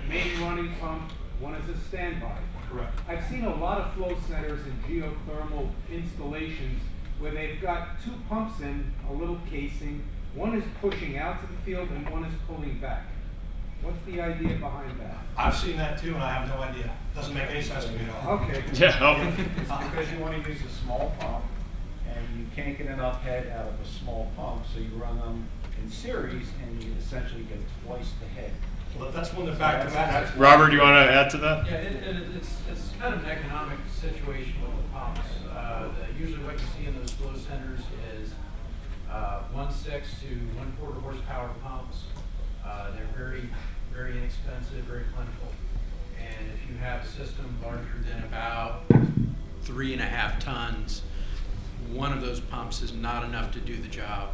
main running pump, one is a standby. Correct. I've seen a lot of flow centers and geothermal installations where they've got 2 pumps in a little casing. One is pushing out to the field and one is pulling back. What's the idea behind that? I've seen that too, and I have no idea. Doesn't make any sense to me at all. Okay. Yeah. It's because you want to use a small pump, and you can't get enough head out of a small pump, so you run them in series, and you essentially get twice the head. Well, that's when they're back to back. Robert, do you want to add to that? Yeah, it's kind of an economic situation with the pumps. Usually what you see in those flow centers is 1/6 to 1/4 horsepower pumps. They're very, very inexpensive, very plentiful. And if you have a system larger than about 3.5 tons, one of those pumps is not enough to do the job.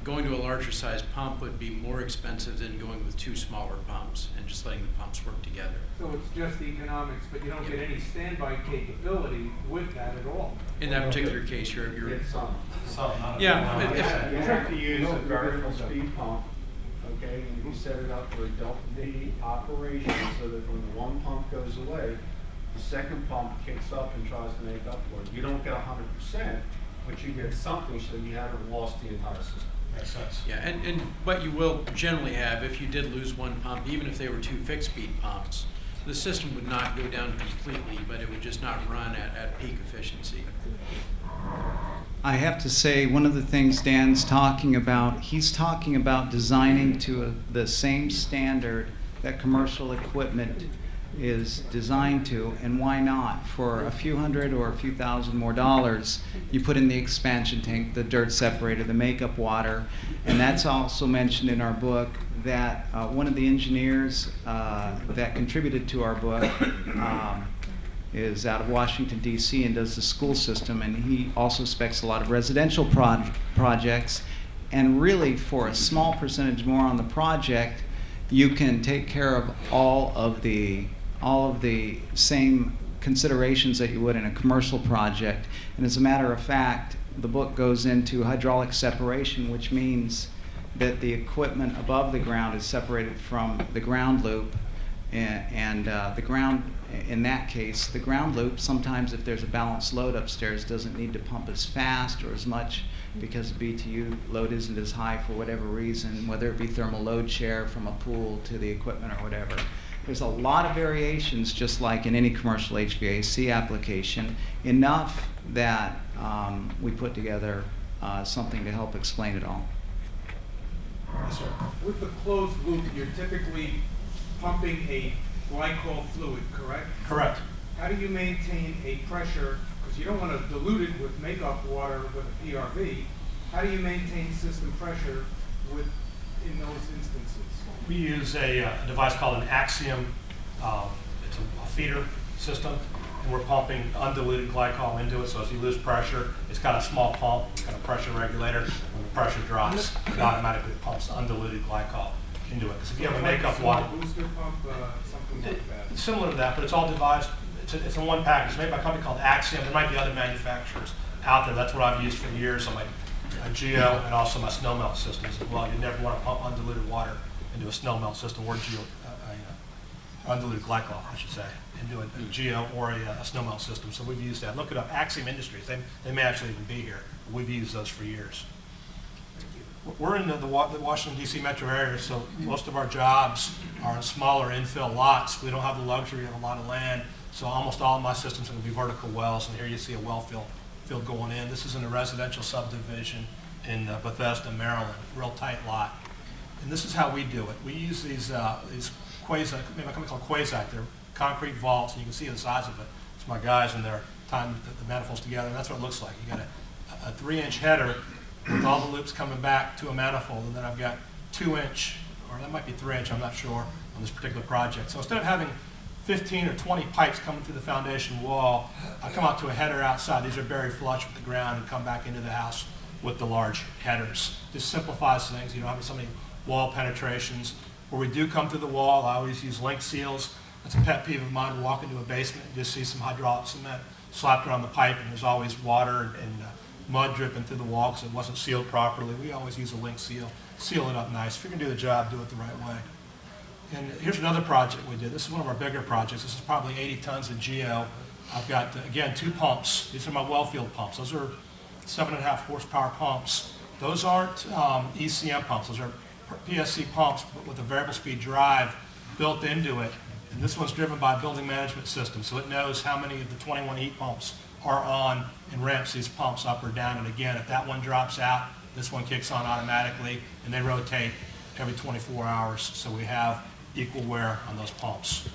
going to a larger size pump would be more expensive than going with 2 smaller pumps and just letting the pumps work together. So it's just the economics, but you don't get any standby capability with that at all. In that particular case, you're Get some. yeah. You have to use a variable speed pump, okay, and you set it up for a delta D operation so that when the one pump goes away, the second pump kicks up and tries to make up for it. You don't get 100%, but you get something so you haven't lost the entire system. Makes sense. Yeah, and what you will generally have, if you did lose one pump, even if they were 2 fixed-speed pumps, the system would not go down completely, but it would just not run at peak efficiency. I have to say, one of the things Dan's talking about, he's talking about designing to the same standard that commercial equipment is designed to, and why not? For a few hundred or a few thousand more dollars, you put in the expansion tank, the dirt separator, the makeup water, and that's also mentioned in our book that one of the engineers that contributed to our book is out of Washington, D.C. and does the school system, and he also specs a lot of residential projects, and really for a small percentage more on the project, you can take care of all of the same considerations that you would in a commercial project. And as a matter of fact, the book goes into hydraulic separation, which means that the equipment above the ground is separated from the ground loop, and the ground, in that case, the ground loop, sometimes if there's a balanced load upstairs, doesn't need to pump as fast or as much because the BTU load isn't as high for whatever reason, whether it be thermal load share from a pool to the equipment or whatever. There's a lot of variations, just like in any commercial HVAC application, enough that we put together something to help explain it all. Yes, sir. With the closed loop, you're typically pumping a glycol fluid, correct? Correct. How do you maintain a pressure, because you don't want to dilute it with makeup water with a PRV, how do you maintain system pressure in those instances? We use a device called an Axiom. It's a feeder system, and we're pumping undiluted glycol into it. So as you lose pressure, it's got a small pump, it's got a pressure regulator. When the pressure drops, it automatically pumps undiluted glycol into it. Because if you have a makeup water, Booster pump, something like that. it's similar to that, but it's all devised. It's in one package. It's made by a company called Axiom. There might be other manufacturers out there. That's what I've used for years on my Geo and also my snow melt systems as well. You never want to pump undiluted water into a snow melt system or undiluted glycol, I should say, into a Geo or a snow melt system. So we've used that. Look it up, Axiom Industries. They may actually even be here. But we've used those for years. We're in the Washington, D.C. metro area, so most of our jobs are in smaller infill lots. We don't have the luxury of a lot of land, so almost all of my systems are going to be vertical wells, and here you see a well field going in. This is in a residential subdivision in Bethesda, Maryland, real tight lot. And this is how we do it. We use these quasi, maybe a company called Quasi. They're concrete vaults, and you can see the size of it. It's my guys, and they're tying the manifolds together, and that's what it looks like. You got a 3-inch header with all the loops coming back to a manifold, and then I've got 2-inch, or that might be 3-inch, I'm not sure, on this particular project. So instead of having 15 or 20 pipes coming through the foundation wall, I come out to a header outside. These are buried flush with the ground and come back into the house with the large headers. Just simplifies things. You don't have so many wall penetrations. Where we do come through the wall, I always use link seals. That's a pet peeve of mine. We walk into a basement and just see some hydraulic cement slapped around the pipe, and there's always water and mud dripping through the wall because it wasn't sealed properly. We always use a link seal, seal it up nice. If you're going to do the job, do it the right way. And here's another project we did. This is one of our bigger projects. This is probably 80 tons of Geo. I've got, again, 2 pumps. These are my well field pumps. Those are 7.5 horsepower pumps. Those aren't ECM pumps. Those are PSC pumps, but with a variable speed drive built into it. And this one's driven by a building management system, so it knows how many of the 21 heat pumps are on and ramps these pumps up or down. And again, if that one drops out, this one kicks on automatically, and they rotate every 24 hours. So we have equal wear on those pumps.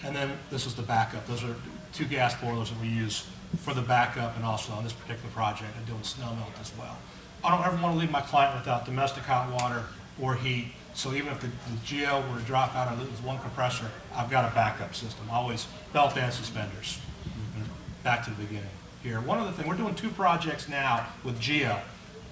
And then this is the backup. Those are 2 gas boilers that we use for the backup, and also on this particular project, I'm doing snow melt as well. I don't ever want to leave my client without domestic hot water or heat. So even if the Geo were to drop out or lose one compressor, I've got a backup system. Always belt and suspenders. Back to the beginning here. One other thing, we're doing 2 projects now with Geo.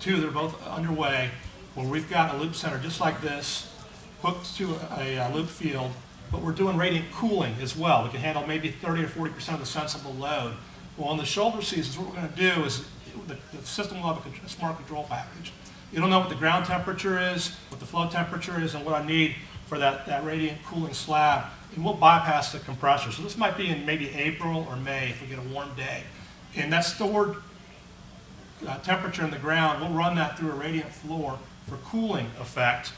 two that are both underway, where we've got a loop center just like this, hooked to a loop field, but we're doing radiant cooling as well. We can handle maybe 30 or 40% of the sensible load. Well, in the shoulder seasons, what we're going to do is the system will have a smart control package. It'll know what the ground temperature is, what the flow temperature is, and what I need for that radiant cooling slab, and we'll bypass the compressor. So this might be in maybe April or May if we get a warm day. And that stored temperature in the ground, we'll run that through a radiant floor for cooling effect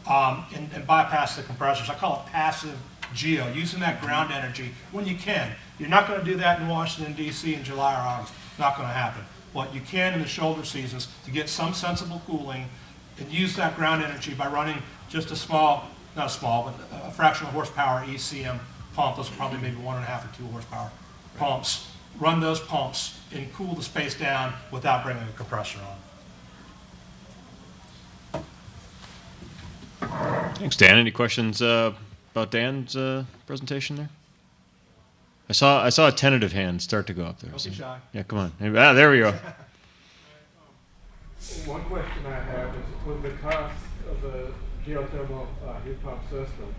and bypass the compressors. I call it passive geo, using that ground energy when you can. You're not going to do that in Washington, D.C. in July or August. Not going to happen. But you can in the shoulder seasons to get some sensible cooling and use that ground energy by running just a small, not a small, but a fractional horsepower ECM pump. Those are probably maybe 1.5 or 2 horsepower pumps. Run those pumps and cool the space down without bringing a compressor on. Thanks, Dan. Any questions about Dan's presentation there? I saw a tentative hand start to go up there. Don't be shy. Yeah, come on. There we go. One question I have is, with the cost of the geothermal heat pump system,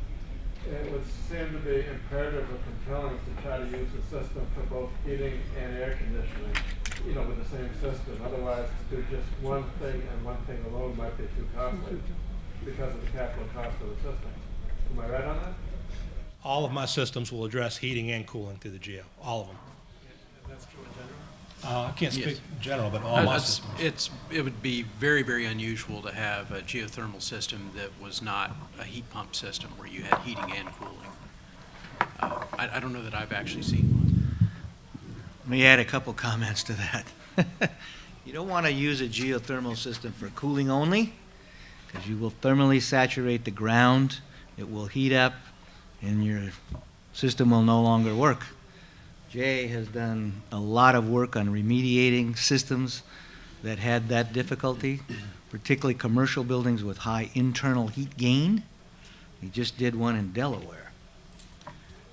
it would seem to be imperative or compelling to try to use the system for both heating and air conditioning, with the same system. Otherwise, to do just one thing and one thing alone might be too costly because of the capital cost of the system. Am I right on that? All of my systems will address heating and cooling through the geo. All of them. That's true in general? I can't speak Yes. in general, but all my systems. It would be very, very unusual to have a geothermal system that was not a heat pump system where you had heating and cooling. I don't know that I've actually seen one. Let me add a couple comments to that. You don't want to use a geothermal system for cooling only, because you will thermally saturate the ground, it will heat up, and your system will no longer work. Jay has done a lot of work on remediating systems that had that difficulty, particularly commercial buildings with high internal heat gain. He just did one in Delaware.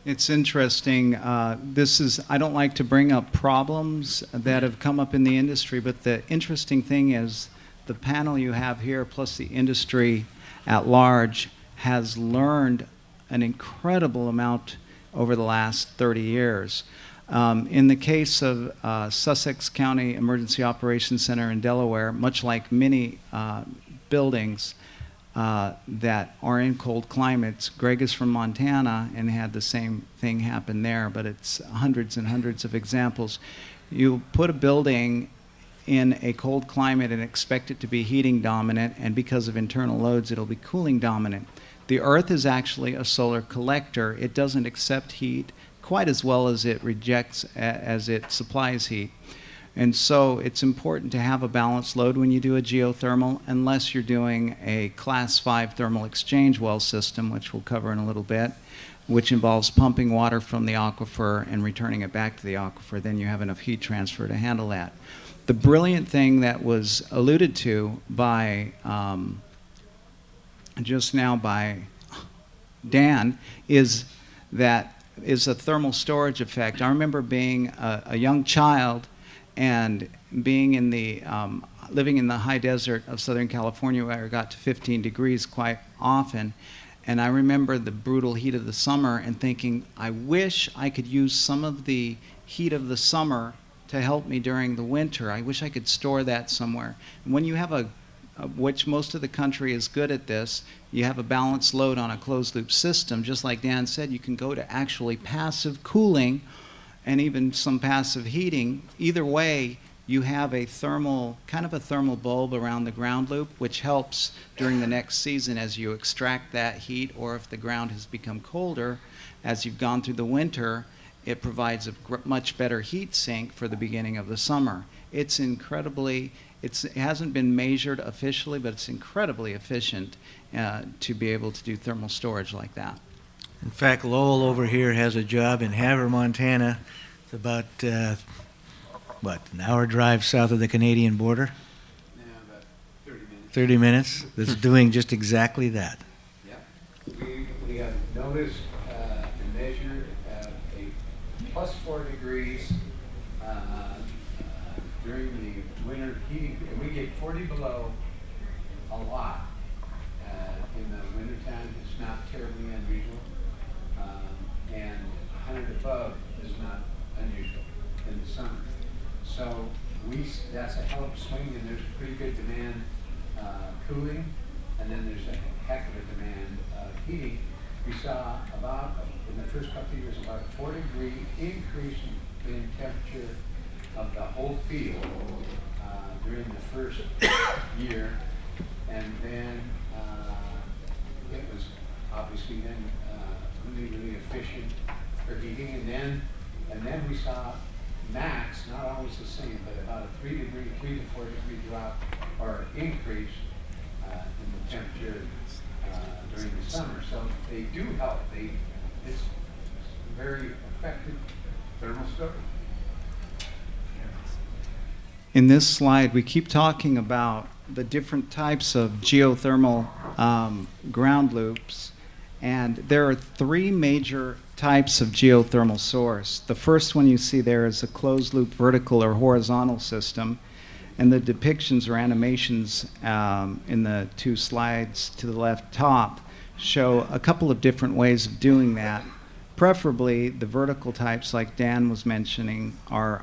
It's interesting. I don't like to bring up problems that have come up in the industry, but the interesting thing is the panel you have here, plus the industry at large, has learned an incredible amount over the last 30 years. In the case of Sussex County Emergency Operations Center in Delaware, much like many buildings that are in cold climates, Greg is from Montana and had the same thing happen there, but it's hundreds and hundreds of examples. You put a building in a cold climate and expect it to be heating dominant, and because of internal loads, it'll be cooling dominant. The Earth is actually a solar collector. It doesn't accept heat quite as well as it rejects as it supplies heat. And so it's important to have a balanced load when you do a geothermal, unless you're doing a Class 5 thermal exchange well system, which we'll cover in a little bit, which involves pumping water from the aquifer and returning it back to the aquifer. Then you have enough heat transfer to handle that. The brilliant thing that was alluded to by just now by Dan is a thermal storage effect. I remember being a young child and being in the living in the high desert of Southern California, where it got to 15 degrees quite often. And I remember the brutal heat of the summer and thinking, I wish I could use some of the heat of the summer to help me during the winter. I wish I could store that somewhere. And when you have which most of the country is good at this, you have a balanced load on a closed loop system. Just like Dan said, you can go to actually passive cooling and even some passive heating. Either way, you have a kind of a thermal bulb around the ground loop, which helps during the next season as you extract that heat, or if the ground has become colder as you've gone through the winter, it provides a much better heat sink for the beginning of the summer. It hasn't been measured officially, but it's incredibly efficient to be able to do thermal storage like that. In fact, Lowell over here has a job in Havre, Montana. It's about, an hour drive south of the Canadian border? Yeah, about 30 minutes. 30 minutes. That's doing just exactly that. Yeah. We have noticed and measured a +4 degrees during the winter heating. We we get 40 below a lot. In the wintertime, it's not terribly unusual. And 100 above is not unusual in the summer. So that's a hell of a swing, and there's pretty good demand cooling, and then there's a heck of a demand heating. We saw about, in the first couple of years, about a 4-degree increase in temperature of the whole field during the first year, and then it was obviously then really, really efficient for heating, and then we saw max, not always the same, but about a 3 to 4 degree drop or increase in the temperature during the summer. So they do help. It's very effective thermal storage. In this slide, we keep talking about the different types of geothermal ground loops, and there are 3 major types of geothermal source. The first one you see there is a closed loop vertical or horizontal system, and the depictions or animations in the 2 slides to the left top show a couple of different ways of doing that. Preferably, the vertical types, like Dan was mentioning, are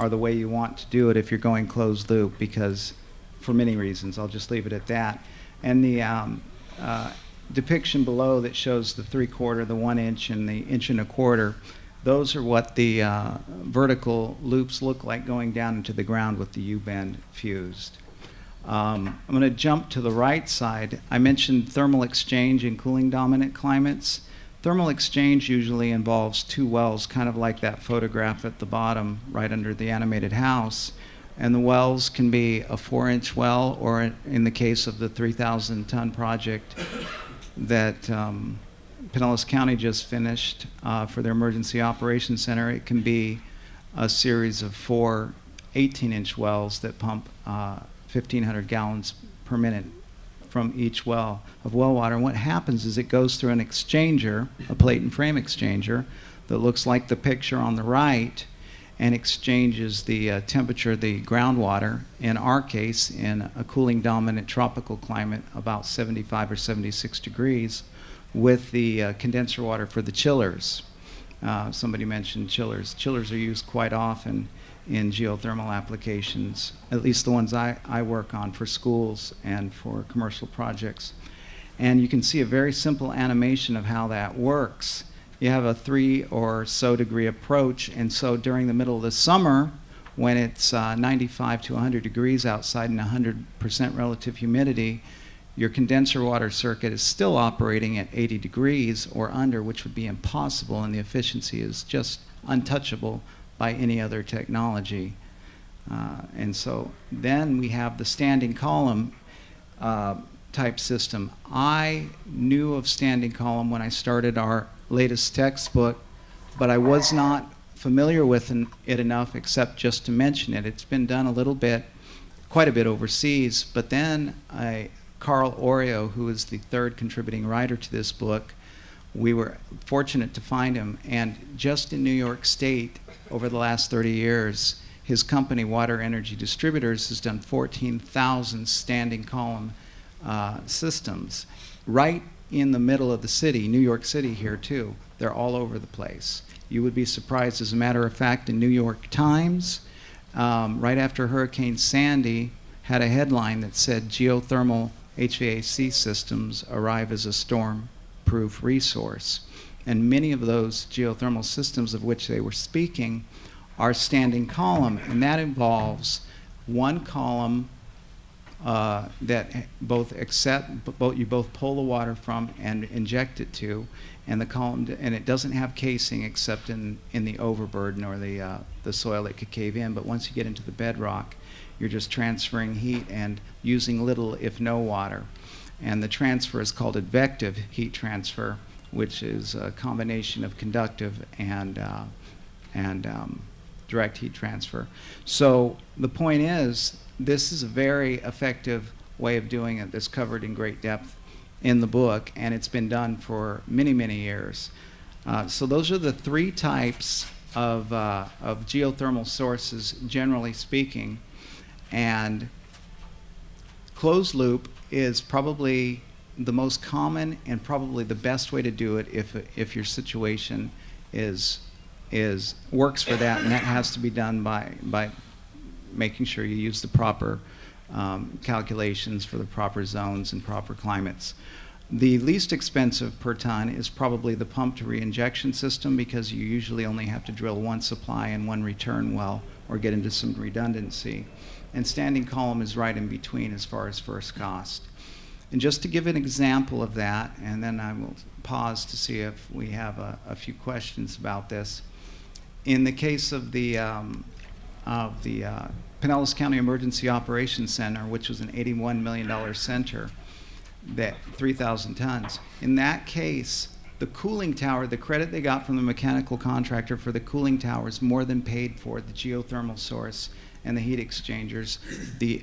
the way you want to do it if you're going closed loop, because for many reasons. I'll just leave it at that. And the depiction below that shows the 3/4, the 1 inch, and the 1.25 inch, those are what the vertical loops look like going down into the ground with the U-bend fused. I'm going to jump to the right side. I mentioned thermal exchange in cooling dominant climates. Thermal exchange usually involves 2 wells, kind of like that photograph at the bottom right under the animated house. And the wells can be a 4-inch well, or in the case of the 3,000-ton project that Pinellas County just finished for their Emergency Operations Center, it can be a series of 4 18-inch wells that pump 1,500 gallons per minute from each well of well water. And what happens is it goes through an exchanger, a plate and frame exchanger, that looks like the picture on the right, and exchanges the temperature of the groundwater, in our case, in a cooling dominant tropical climate, about 75 or 76 degrees, with the condenser water for the chillers. Somebody mentioned chillers. Chillers are used quite often in geothermal applications, at least the ones I work on for schools and for commercial projects. And you can see a very simple animation of how that works. You have a 3 or so degree approach, and so during the middle of the summer, when it's 95 to 100 degrees outside and 100% relative humidity, your condenser water circuit is still operating at 80 degrees or under, which would be impossible, and the efficiency is just untouchable by any other technology. And so then we have the standing column type system. I knew of standing column when I started our latest textbook, but I was not familiar with it enough except just to mention it. It's been done a little bit, quite a bit overseas, but then Carl Oreo, who is the 3rd contributing writer to this book, we were fortunate to find him, and just in New York State, over the last 30 years, his company, Water Energy Distributors, has done 14,000 standing column systems right in the middle of the city, New York City here too. They're all over the place. You would be surprised, as a matter of fact, in New York Times, right after Hurricane Sandy, had a headline that said geothermal HVAC systems arrive as a storm-proof resource. And many of those geothermal systems of which they were speaking are standing column, and that involves one column that you both pull the water from and inject it to, and the column, and it doesn't have casing except in the overburden or the soil that could cave in. But once you get into the bedrock, you're just transferring heat and using little, if no, water. And the transfer is called advective heat transfer, which is a combination of conductive and direct heat transfer. So the point is, this is a very effective way of doing it that's covered in great depth in the book, and it's been done for many, many years. So those are the 3 types of geothermal sources, generally speaking. And closed loop is probably the most common and probably the best way to do it if your situation is works for that, and that has to be done by making sure you use the proper calculations for the proper zones and proper climates. The least expensive per ton is probably the pump to reinjection system, because you usually only have to drill one supply and one return well, or get into some redundancy. And standing column is right in between as far as first cost. And just to give an example of that, and then I will pause to see if we have a few questions about this. In the case of the Pinellas County Emergency Operations Center, which was an $81 million center, that 3,000 tons. In that case, the cooling tower, the credit they got from the mechanical contractor for the cooling towers more than paid for the geothermal source and the heat exchangers, the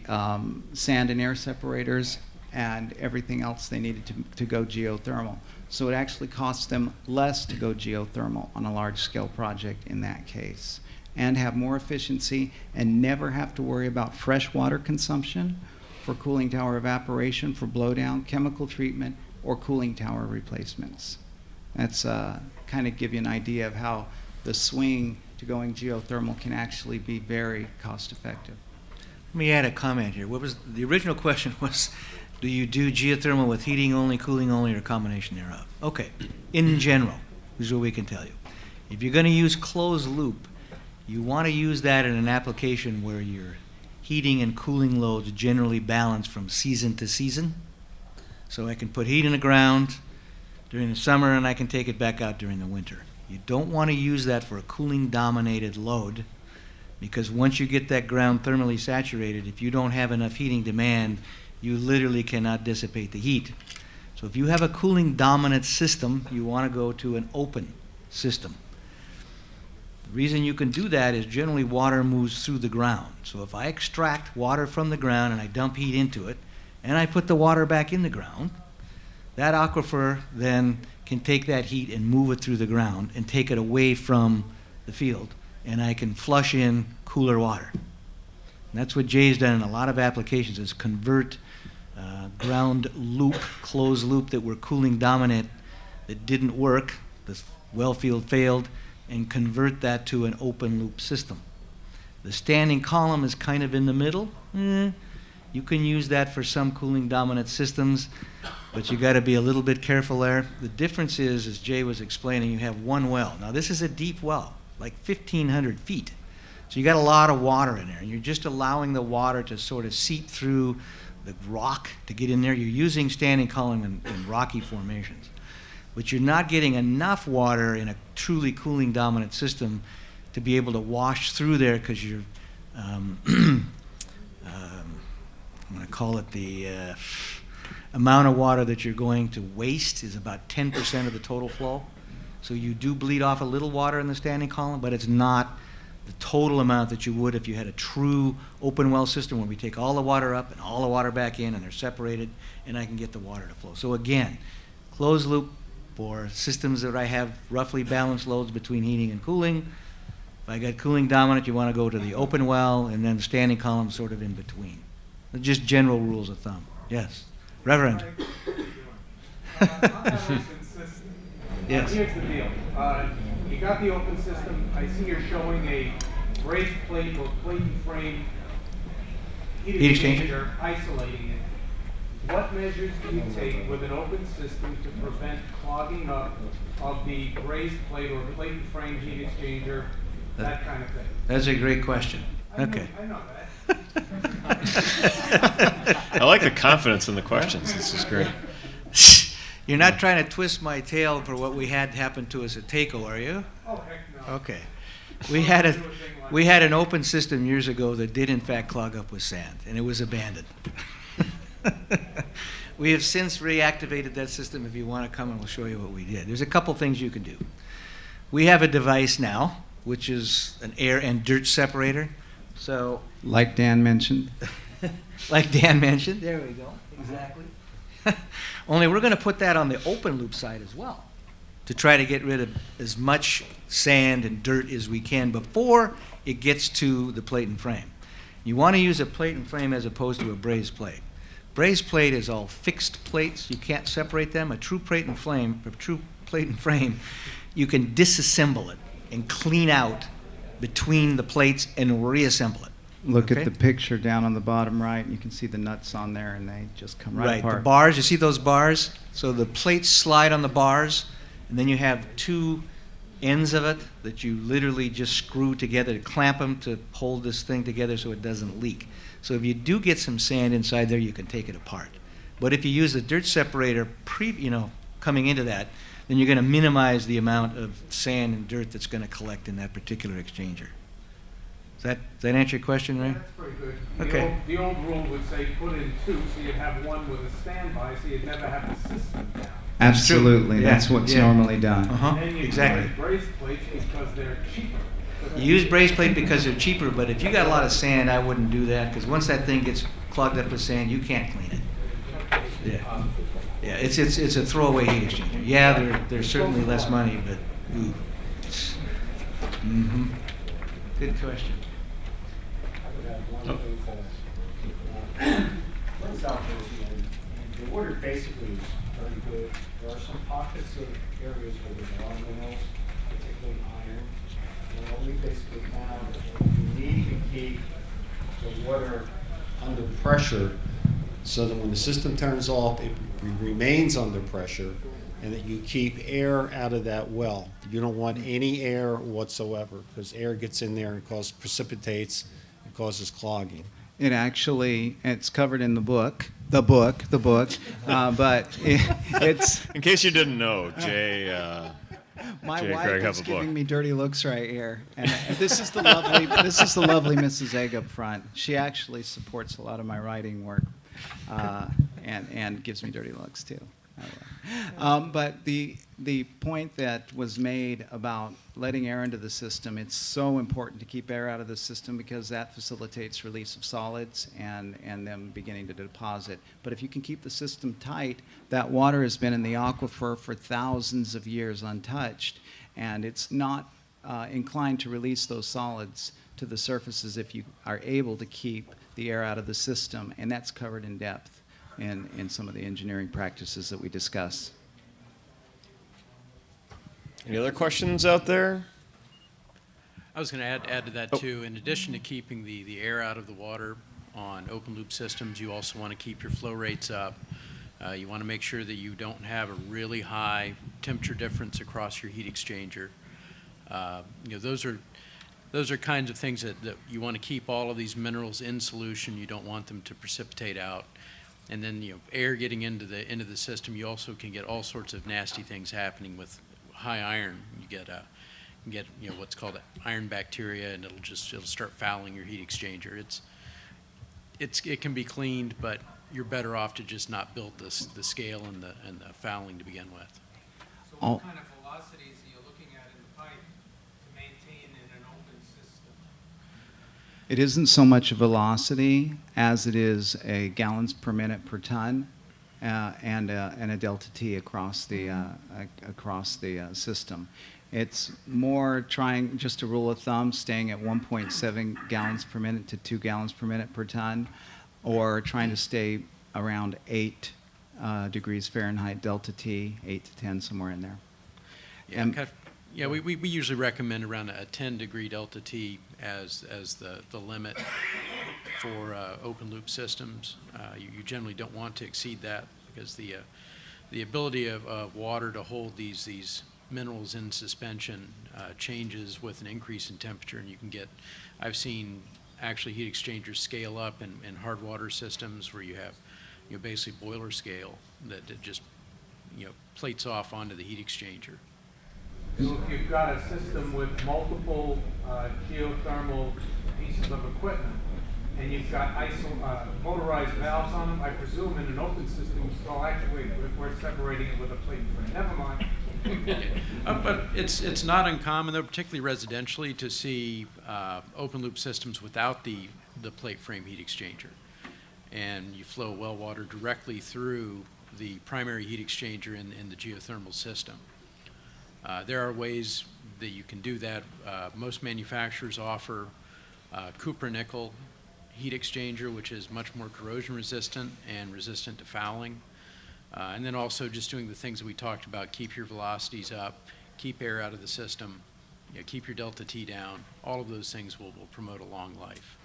sand and air separators, and everything else they needed to go geothermal. So it actually costs them less to go geothermal on a large-scale project in that case, and have more efficiency and never have to worry about fresh water consumption for cooling tower evaporation, for blowdown, chemical treatment, or cooling tower replacements. That's kind of give you an idea of how the swing to going geothermal can actually be very cost effective. Let me add a comment here. What was the original question was, do you do geothermal with heating only, cooling only, or a combination thereof? Okay, in general, this is what we can tell you. If you're going to use closed loop, you want to use that in an application where your heating and cooling loads generally balance from season to season. So I can put heat in the ground during the summer and I can take it back out during the winter. You don't want to use that for a cooling dominated load, because once you get that ground thermally saturated, if you don't have enough heating demand, you literally cannot dissipate the heat. So if you have a cooling dominant system, you want to go to an open system. The reason you can do that is generally water moves through the ground. So if I extract water from the ground and I dump heat into it, and I put the water back in the ground, that aquifer then can take that heat and move it through the ground and take it away from the field, and I can flush in cooler water. And that's what Jay's done in a lot of applications, is convert ground loop, closed loop that were cooling dominant, that didn't work, the well field failed, and convert that to an open loop system. The standing column is kind of in the middle. You can use that for some cooling dominant systems, but you got to be a little bit careful there. The difference is, as Jay was explaining, you have one well. Now this is a deep well, like 1,500 feet. So you got a lot of water in there, and you're just allowing the water to sort of seep through the rock to get in there. You're using standing column in rocky formations. But you're not getting enough water in a truly cooling dominant system to be able to wash through there, because you're, I'm going to call it the amount of water that you're going to waste is about 10% of the total flow. So you do bleed off a little water in the standing column, but it's not the total amount that you would if you had a true open well system where we take all the water up and all the water back in and they're separated, and I can get the water to flow. So again, closed loop for systems that I have roughly balanced loads between heating and cooling. If I got cooling dominant, you want to go to the open well, and then the standing column sort of in between. They're just general rules of thumb. Yes, Reverend. Yes. Here's the deal. You got the open system. I see you're showing a raised plate or plate and frame heat exchanger, isolating it. What measures do you take with an open system to prevent clogging up of the raised plate or plate and frame heat exchanger, that kind of thing? That's a great question. Okay. I know that. I like the confidence in the questions. This is great. You're not trying to twist my tail for what we had happen to us at TACO, are you? Oh, heck no. Okay. We had an open system years ago that did in fact clog up with sand, and it was abandoned. We have since reactivated that system. If you want to come, and we'll show you what we did. There's a couple things you can do. We have a device now, which is an air and dirt separator. So, Like Dan mentioned. like Dan mentioned, there we go, exactly. Only we're going to put that on the open loop side as well, to try to get rid of as much sand and dirt as we can before it gets to the plate and frame. You want to use a plate and frame as opposed to a brazed plate. Brazed plate is all fixed plates. You can't separate them. A true plate and frame, you can disassemble it and clean out between the plates and reassemble it. Look Okay? at the picture down on the bottom right, and you can see the nuts on there, and they just come right apart. The bars, you see those bars? So the plates slide on the bars, and then you have two ends of it that you literally just screw together to clamp them to hold this thing together so it doesn't leak. So if you do get some sand inside there, you can take it apart. But if you use the dirt separator coming into that, then you're going to minimize the amount of sand and dirt that's going to collect in that particular exchanger. Does that answer your question, Ray? That's pretty good. Okay. The old rule would say put in two, so you'd have one with a standby, so you'd never have the system down. Absolutely, Yeah, that's what's yeah. normally done. Uh-huh, And then you exactly. use brazed plates because they're cheaper. You use brazed plate because they're cheaper, but if you got a lot of sand, I wouldn't do that, because once that thing gets clogged up with sand, you can't clean it. Yeah, yeah, it's a throwaway heat exchanger. Yeah, they're certainly less money, but ooh. Mm-hmm. Good question. I would add one thing to what's out there, and the order basically is very good. There are some pockets of areas where there's a lot of minerals, particularly iron. And what we basically found is that you need to keep the water under pressure so that when the system turns off, it remains under pressure, and that you keep air out of that well. You don't want any air whatsoever, because air gets in there and precipitates and causes clogging. It actually, it's covered in the book, but it's, In case you didn't know, Jay. my Jay and wife Craig have is a book. giving me dirty looks right here. And this is the lovely Mrs. Egg up front. She actually supports a lot of my writing work, and gives me dirty looks too. But the point that was made about letting air into the system, it's so important to keep air out of the system because that facilitates release of solids and them beginning to deposit. But if you can keep the system tight, that water has been in the aquifer for thousands of years untouched, and it's not inclined to release those solids to the surfaces if you are able to keep the air out of the system, and that's covered in depth in some of the engineering practices that we discuss. Any other questions out there? I was going to add to that too. In addition to keeping the air out of the water on open loop systems, you also want to keep your flow rates up. You want to make sure that you don't have a really high temperature difference across your heat exchanger. Those are kinds of things that you want to keep all of these minerals in solution. You don't want them to precipitate out. And then, air getting into the system, you also can get all sorts of nasty things happening with high iron. You get what's called iron bacteria, and it'll start fouling your heat exchanger. It can be cleaned, but you're better off to just not build the scale and the fouling to begin with. So Oh. what kind of velocities are you looking at in the pipe to maintain in an open system? It isn't so much a velocity as it is a gallons per minute per ton, and a delta T across the system. It's more trying, just a rule of thumb, staying at 1.7 gallons per minute to 2 gallons per minute per ton, or trying to stay around 8 degrees Fahrenheit delta T, 8 to 10, somewhere in there. Yeah, we usually recommend around a 10-degree delta T as the limit for open loop systems. You generally don't want to exceed that because the ability of water to hold these minerals in suspension changes with an increase in temperature, and you can get, I've seen actually heat exchangers scale up in hard water systems where you have basically boiler scale that just plates off onto the heat exchanger. So if you've got a system with multiple geothermal pieces of equipment, and you've got motorized valves on them, I presume in an open system, well, actually, we're separating it with a plate frame. Never mind. But it's not uncommon, though, particularly residentially, to see open loop systems without the plate frame heat exchanger. And you flow well water directly through the primary heat exchanger in the geothermal system. There are ways that you can do that. Most manufacturers offer copper nickel heat exchanger, which is much more corrosion resistant and resistant to fouling. And then also just doing the things that we talked about, keep your velocities up, keep air out of the system, keep your delta T down. All of those things will promote a long life.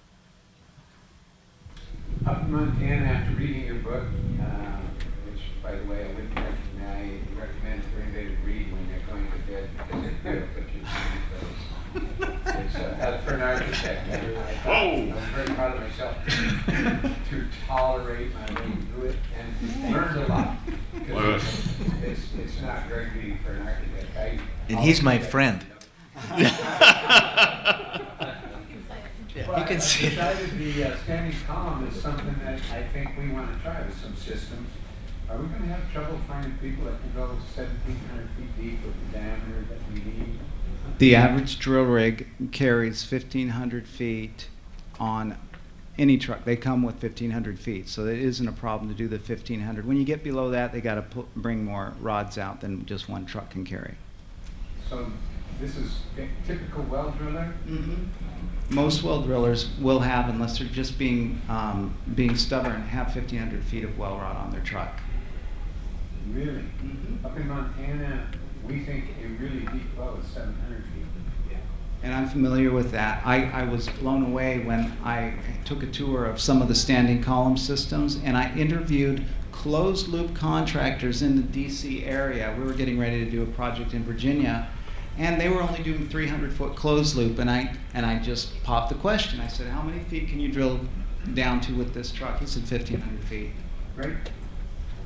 Up in Montana, after reading your book, which, by the way, I wouldn't recommend for anybody to read when they're going to bed because it will put you to sleep. It's as for an architect, I was very proud of myself to tolerate my way through it and learned a lot. Because it's not great reading for an architect. And he's my friend. Well, you can see it. decided the standing column is something that I think we want to try with some systems. Are we going to have trouble finding people that can go 1,700 feet deep with the diameter that we need? The average drill rig carries 1,500 feet on any truck. They come with 1,500 feet, so it isn't a problem to do the 1,500. When you get below that, they got to bring more rods out than just one truck can carry. So this is a typical well driller? Most well drillers will have, unless they're just being stubborn, have 1,500 feet of well rod on their truck. Really? Up in Montana, we think a really deep well is 700 feet. And I'm familiar with that. I was blown away when I took a tour of some of the standing column systems, and I interviewed closed loop contractors in the DC area. We were getting ready to do a project in Virginia, and they were only doing 300-foot closed loop, and I just popped the question. I said, how many feet can you drill down to with this truck? He said 1,500 feet. Great.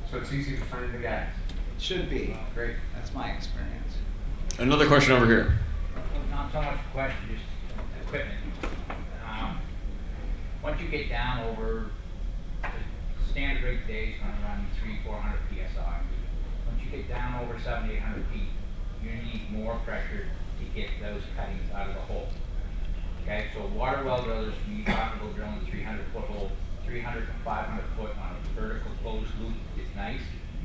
So it's easy to find the guys. Should be. Great. That's my experience. Another question over here. Not so much a question, just equipment. Once you get down over, the standard rig today is going to run 300-400 psi. Once you get down over 700-800 feet, you need more pressure to get those cuttings out of the hole. Okay, so water well drillers, when you talk about drilling a 300-foot hole, 300 to 500 foot on a vertical closed loop is nice.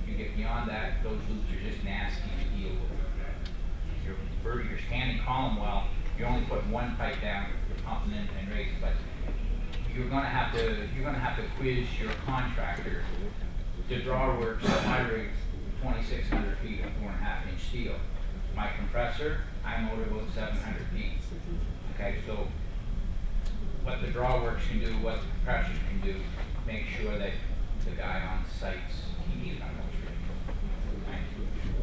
You get beyond that, those loops are just nasty to deal with. Your standing column well, you're only putting one pipe down, you're pumping in and raising, but you're gonna have to quiz your contractor to draw work. So my rig's 2,600 feet of 4.5 inch steel. My compressor, I motor about 700 feet. Okay, so what the draw works can do, what the compressor can do, make sure that the guy on site's he's on those rigs.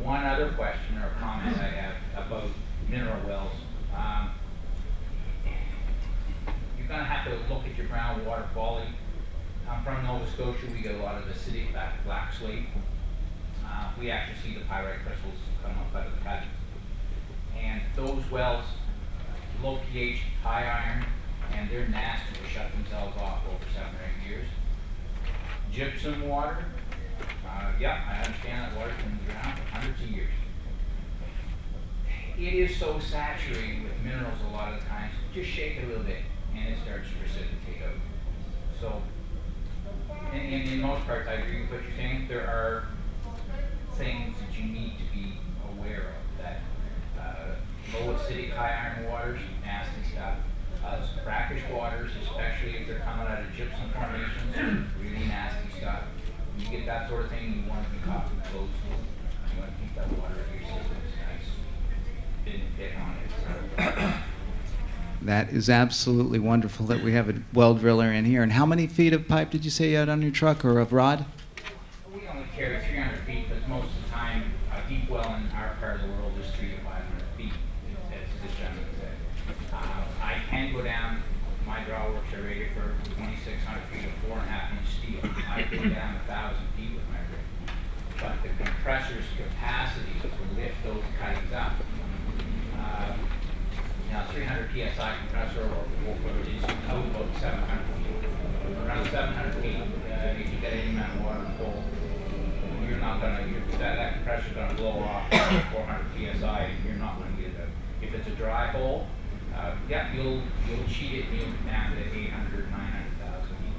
One other question or comment I have about mineral wells. You're going to have to look at your groundwater quality. I'm from Nova Scotia. We get a lot of acidic black slate. We actually see the pyrite crystals come up out of the cut. And those wells, low pH, high iron, and they're nasty to shut themselves off over 7 or 8 years. Gypsum water, yeah, I understand that water can be around for hundreds of years. It is so saturated with minerals a lot of the times, just shake it a little bit and it starts to precipitate out. So, in most parts, I agree with what you're saying. There are things that you need to be aware of. That low acidic, high iron waters, nasty stuff. Brackish waters, especially if they're coming out of gypsum formations, really nasty stuff. You get that sort of thing, you want to be caught close. You want to keep that water in your system nice. Didn't get on it. That is absolutely wonderful that we have a well driller in here. And how many feet of pipe did you say you had on your truck, or of rod? We only carry 300 feet, but most of the time, a deep well in our part of the world is 300 to 500 feet, as this gentleman said. I can go down, my draw works are rated for 2,600 feet of 4.5 inch steel. I can go down 1,000 feet with my rig. But the compressor's capacity to lift those cuttings up, 300 psi compressor or 4-foot is about 700 feet. Around 700 feet, if you get any amount of water in the hole, you're not gonna, that compressor's gonna blow off 400 psi and you're not gonna get it out. If it's a dry hole, yeah, you'll cheat it and you'll be down to 800, 900,000 feet.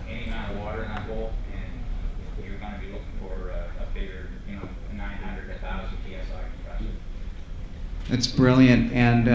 Any amount of water in that hole, and you're gonna be looking for a bigger, 900, 1,000 psi compressor. It's brilliant. And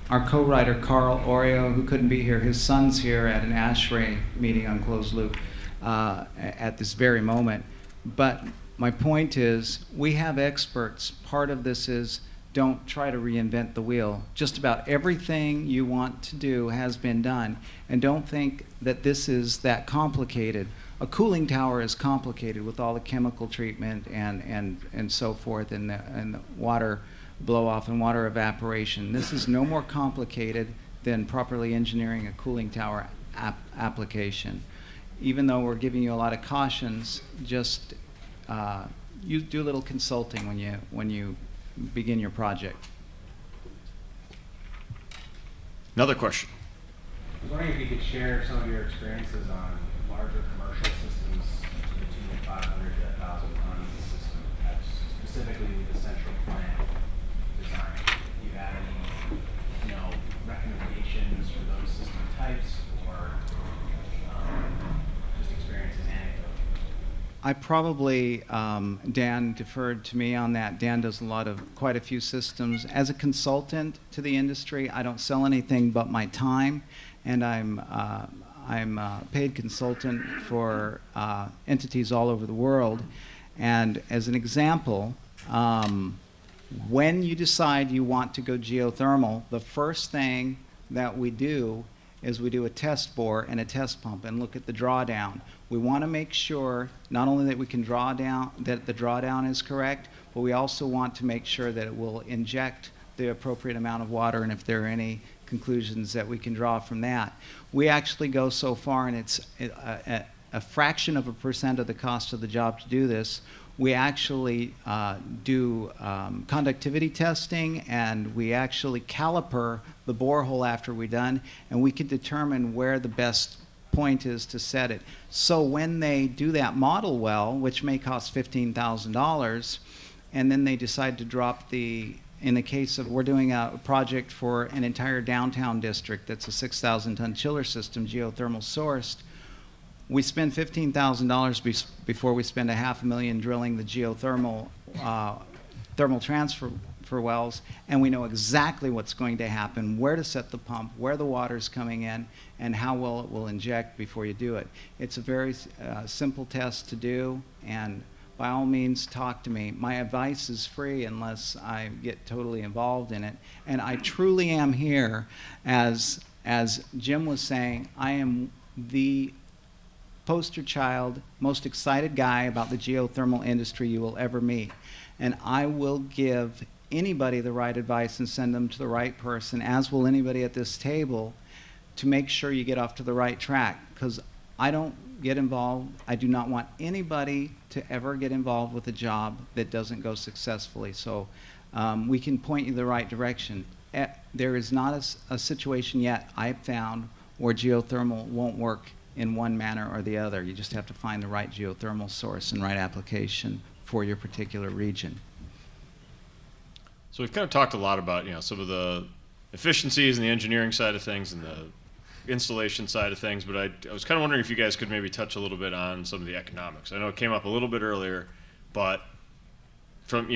our co-writer Carl Oreo, who couldn't be here, his son's here at an ASHRAE meeting on closed loop at this very moment. But my point is, we have experts. Part of this is don't try to reinvent the wheel. Just about everything you want to do has been done, and don't think that this is that complicated. A cooling tower is complicated with all the chemical treatment and so forth, and the water blow off and water evaporation. This is no more complicated than properly engineering a cooling tower application. Even though we're giving you a lot of cautions, just you do a little consulting when you begin your project. Another question. I was wondering if you could share some of your experiences on larger commercial systems to the tune of 500 to 1,000 ton system, specifically with the central plant design. Do you have any, recommendations for those system types, or just experiences, anecdotes? I probably, Dan deferred to me on that. Dan does quite a few systems. As a consultant to the industry, I don't sell anything but my time, and I'm a paid consultant for entities all over the world. And as an example, when you decide you want to go geothermal, the first thing that we do is we do a test bore and a test pump and look at the drawdown. We want to make sure not only that we can draw down, that the drawdown is correct, but we also want to make sure that it will inject the appropriate amount of water, and if there are any conclusions that we can draw from that. We actually go so far, and it's a fraction of a % of the cost of the job to do this. We actually do conductivity testing, and we actually caliper the borehole after we're done, and we can determine where the best point is to set it. So when they do that model well, which may cost $15,000, and then they decide to drop in the case of, we're doing a project for an entire downtown district that's a 6,000 ton chiller system, geothermal sourced. We spend $15,000 before we spend $500,000 drilling the geothermal thermal transfer wells, and we know exactly what's going to happen, where to set the pump, where the water's coming in, and how well it will inject before you do it. It's a very simple test to do, and by all means, talk to me. My advice is free unless I get totally involved in it, and I truly am here, as Jim was saying, I am the poster child, most excited guy about the geothermal industry you will ever meet. And I will give anybody the right advice and send them to the right person, as will anybody at this table, to make sure you get off to the right track. Because I don't get involved, I do not want anybody to ever get involved with a job that doesn't go successfully. So we can point you the right direction. There is not a situation yet I've found where geothermal won't work in one manner or the other. You just have to find the right geothermal source and right application for your particular region. So we've kind of talked a lot about, some of the efficiencies and the engineering side of things and the installation side of things, but I was kind of wondering if you guys could maybe touch a little bit on some of the economics. I know it came up a little bit earlier, but from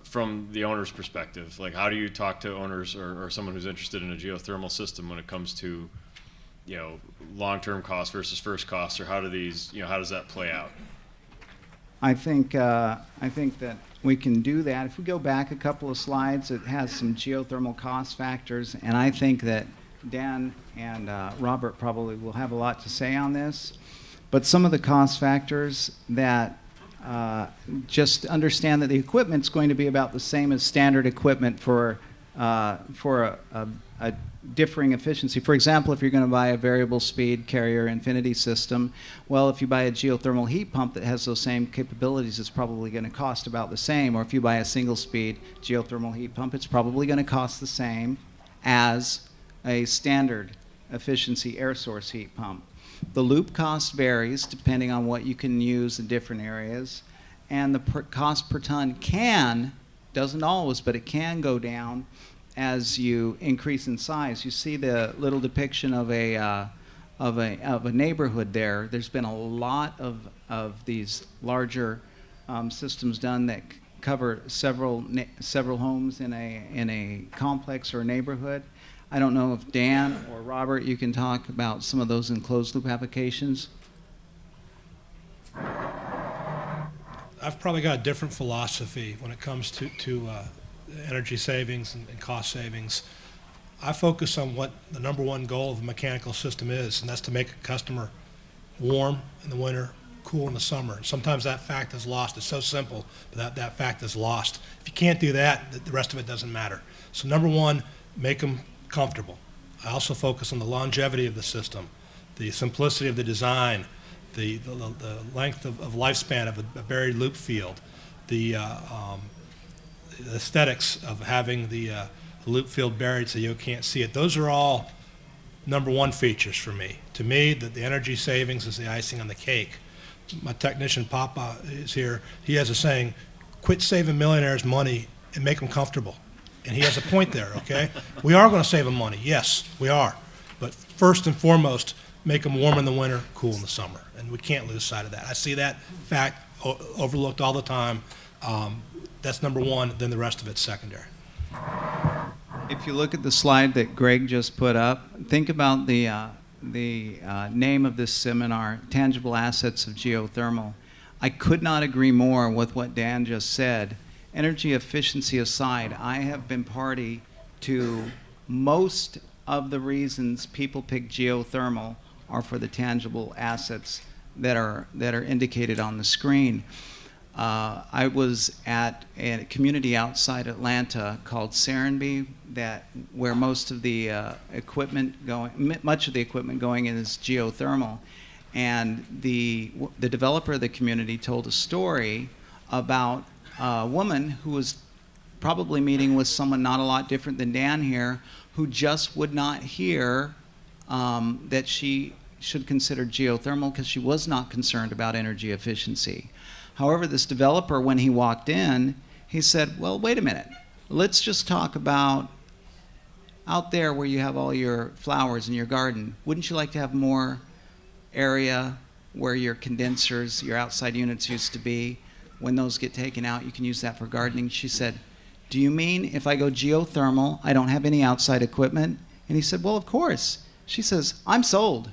from the owner's perspective, like, how do you talk to owners or someone who's interested in a geothermal system when it comes to long-term costs versus first costs, or how do these, how does that play out? I think that we can do that. If we go back a couple of slides, it has some geothermal cost factors, and I think that Dan and Robert probably will have a lot to say on this. But some of the cost factors that just understand that the equipment's going to be about the same as standard equipment for a differing efficiency. For example, if you're going to buy a variable speed Carrier Infinity system, well, if you buy a geothermal heat pump that has those same capabilities, it's probably going to cost about the same. Or if you buy a single speed geothermal heat pump, it's probably going to cost the same as a standard efficiency air source heat pump. The loop cost varies depending on what you can use in different areas, and the cost per ton doesn't always, but it can go down as you increase in size. You see the little depiction of a neighborhood there. There's been a lot of these larger systems done that cover several homes in a complex or a neighborhood. I don't know if Dan or Robert, you can talk about some of those enclosed loop applications. I've probably got a different philosophy when it comes to energy savings and cost savings. I focus on what the number one goal of a mechanical system is, and that's to make a customer warm in the winter, cool in the summer. Sometimes that fact is lost. It's so simple, but that fact is lost. If you can't do that, the rest of it doesn't matter. So number one, make them comfortable. I also focus on the longevity of the system, the simplicity of the design, the length of lifespan of a buried loop field, the aesthetics of having the loop field buried so you can't see it. Those are all number one features for me. To me, the energy savings is the icing on the cake. My technician, Papa, is here. He has a saying, quit saving millionaires money and make them comfortable. And he has a point there, okay? We are going to save them money. Yes, we are. But first and foremost, make them warm in the winter, cool in the summer. And we can't lose sight of that. I see that fact overlooked all the time. That's number one, then the rest of it's secondary. If you look at the slide that Greg just put up, think about the name of this seminar, Tangible Assets of Geothermal. I could not agree more with what Dan just said. Energy efficiency aside, I have been party to most of the reasons people pick geothermal are for the tangible assets that are indicated on the screen. I was at a community outside Atlanta called Serenbe, where most of the much of the equipment going in is geothermal, and the developer of the community told a story about a woman who was probably meeting with someone not a lot different than Dan here, who just would not hear that she should consider geothermal because she was not concerned about energy efficiency. However, this developer, when he walked in, he said, well, wait a minute. Let's just talk about out there where you have all your flowers in your garden. Wouldn't you like to have more area where your condensers, your outside units used to be? When those get taken out, you can use that for gardening. She said, do you mean if I go geothermal, I don't have any outside equipment? And he said, well, of course. She says, I'm sold.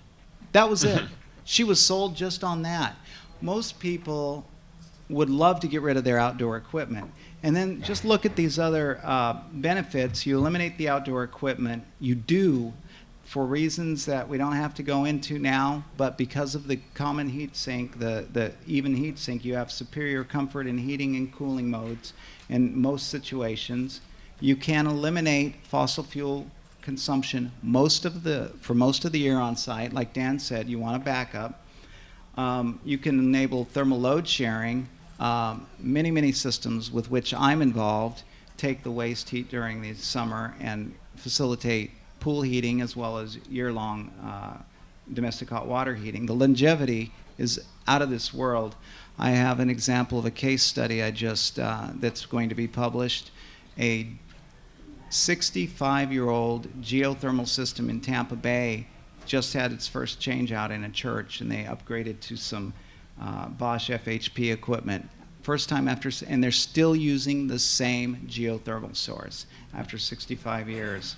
That was it. She was sold just on that. Most people would love to get rid of their outdoor equipment. And then just look at these other benefits. You eliminate the outdoor equipment. You do, for reasons that we don't have to go into now, but because of the common heat sink, the even heat sink, you have superior comfort in heating and cooling modes in most situations. You can eliminate fossil fuel consumption for most of the year on site. Like Dan said, you want a backup. You can enable thermal load sharing. Many systems with which I'm involved take the waste heat during the summer and facilitate pool heating as well as year-long domestic hot water heating. The longevity is out of this world. I have an example of a case study I just that's going to be published. A 65-year-old geothermal system in Tampa Bay just had its first change out in a church, and they upgraded to some Bosch FHP equipment. First time and they're still using the same geothermal source after 65 years.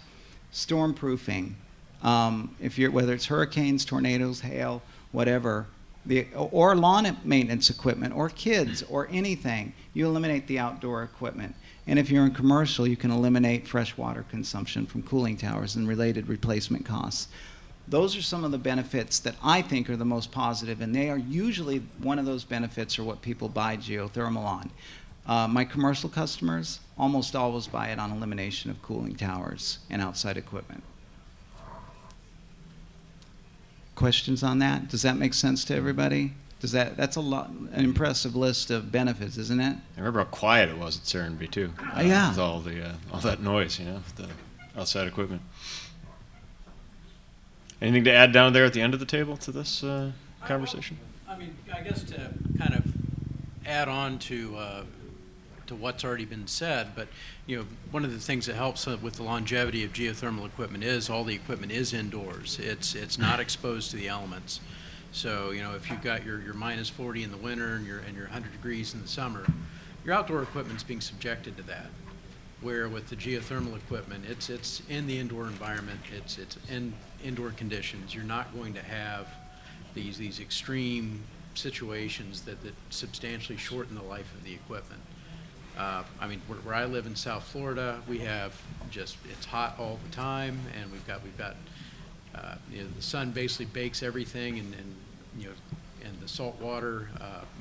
Stormproofing, whether it's hurricanes, tornadoes, hail, whatever, or lawn maintenance equipment, or kids, or anything, you eliminate the outdoor equipment. And if you're in commercial, you can eliminate fresh water consumption from cooling towers and related replacement costs. Those are some of the benefits that I think are the most positive, and they are usually one of those benefits are what people buy geothermal on. My commercial customers almost always buy it on elimination of cooling towers and outside equipment. Questions on that? Does that make sense to everybody? That's an impressive list of benefits, isn't it? I remember how quiet it was at Serenbe too. Yeah. With all that noise, with the outside equipment. Anything to add down there at the end of the table to this conversation? I mean, I guess to kind of add on to what's already been said, but one of the things that helps with the longevity of geothermal equipment is all the equipment is indoors. It's not exposed to the elements. So if you've got your minus 40 in the winter and your 100 degrees in the summer, your outdoor equipment's being subjected to that. where with the geothermal equipment, it's in the indoor environment, it's in indoor conditions. You're not going to have these extreme situations that substantially shorten the life of the equipment. I mean, where I live in South Florida, we have it's hot all the time, and we've got you know, the sun basically bakes everything, and you know, and the salt water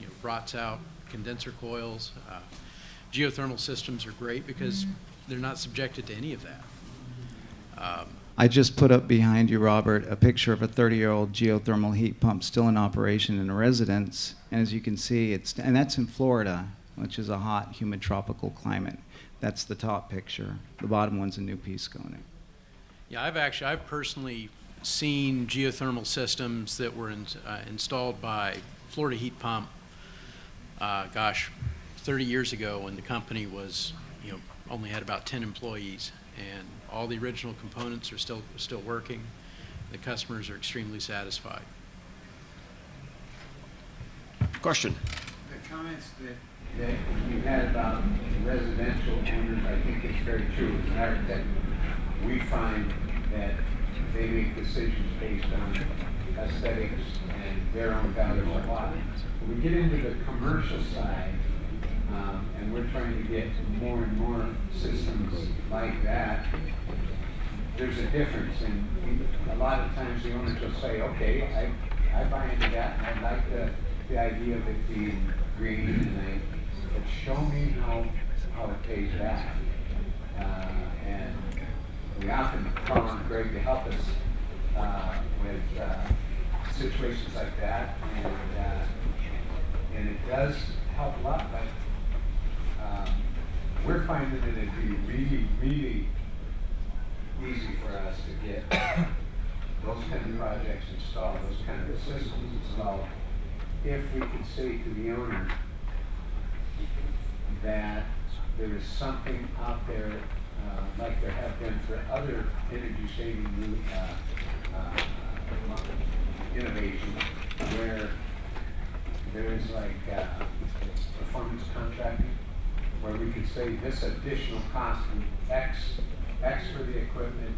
you know, rots out condenser coils. Geothermal systems are great because they're not subjected to any of that. I just put up behind you, Robert, a picture of a 30-year-old geothermal heat pump still in operation in a residence. And as you can see, and that's in Florida, which is a hot, humid, tropical climate. That's the top picture. The bottom one's a new piece going in. Yeah, I've personally seen geothermal systems that were installed by Florida Heat Pump, 30 years ago, when the company was, you know, only had about 10 employees, and all the original components are still working. The customers are extremely satisfied. Question. The comments that you had about residential owners, I think it's very true. As a matter of fact, we find that they make decisions based on aesthetics and their own values a lot. When we get into the commercial side, and we're trying to get more and more systems like that, there's a difference. And a lot of times the owners will say, okay, I buy into that, and I like the idea of it being green, but show me how it pays back. And we often call on Greg to help us with situations like that, and it does help a lot, but we're finding that it'd be really, really easy for us to get those kind of projects installed, those kind of systems installed, if we could say to the owner that there is something out there, like there have been for other energy-saving innovations, where there is like performance contracting, where we could say this additional cost, X for the equipment,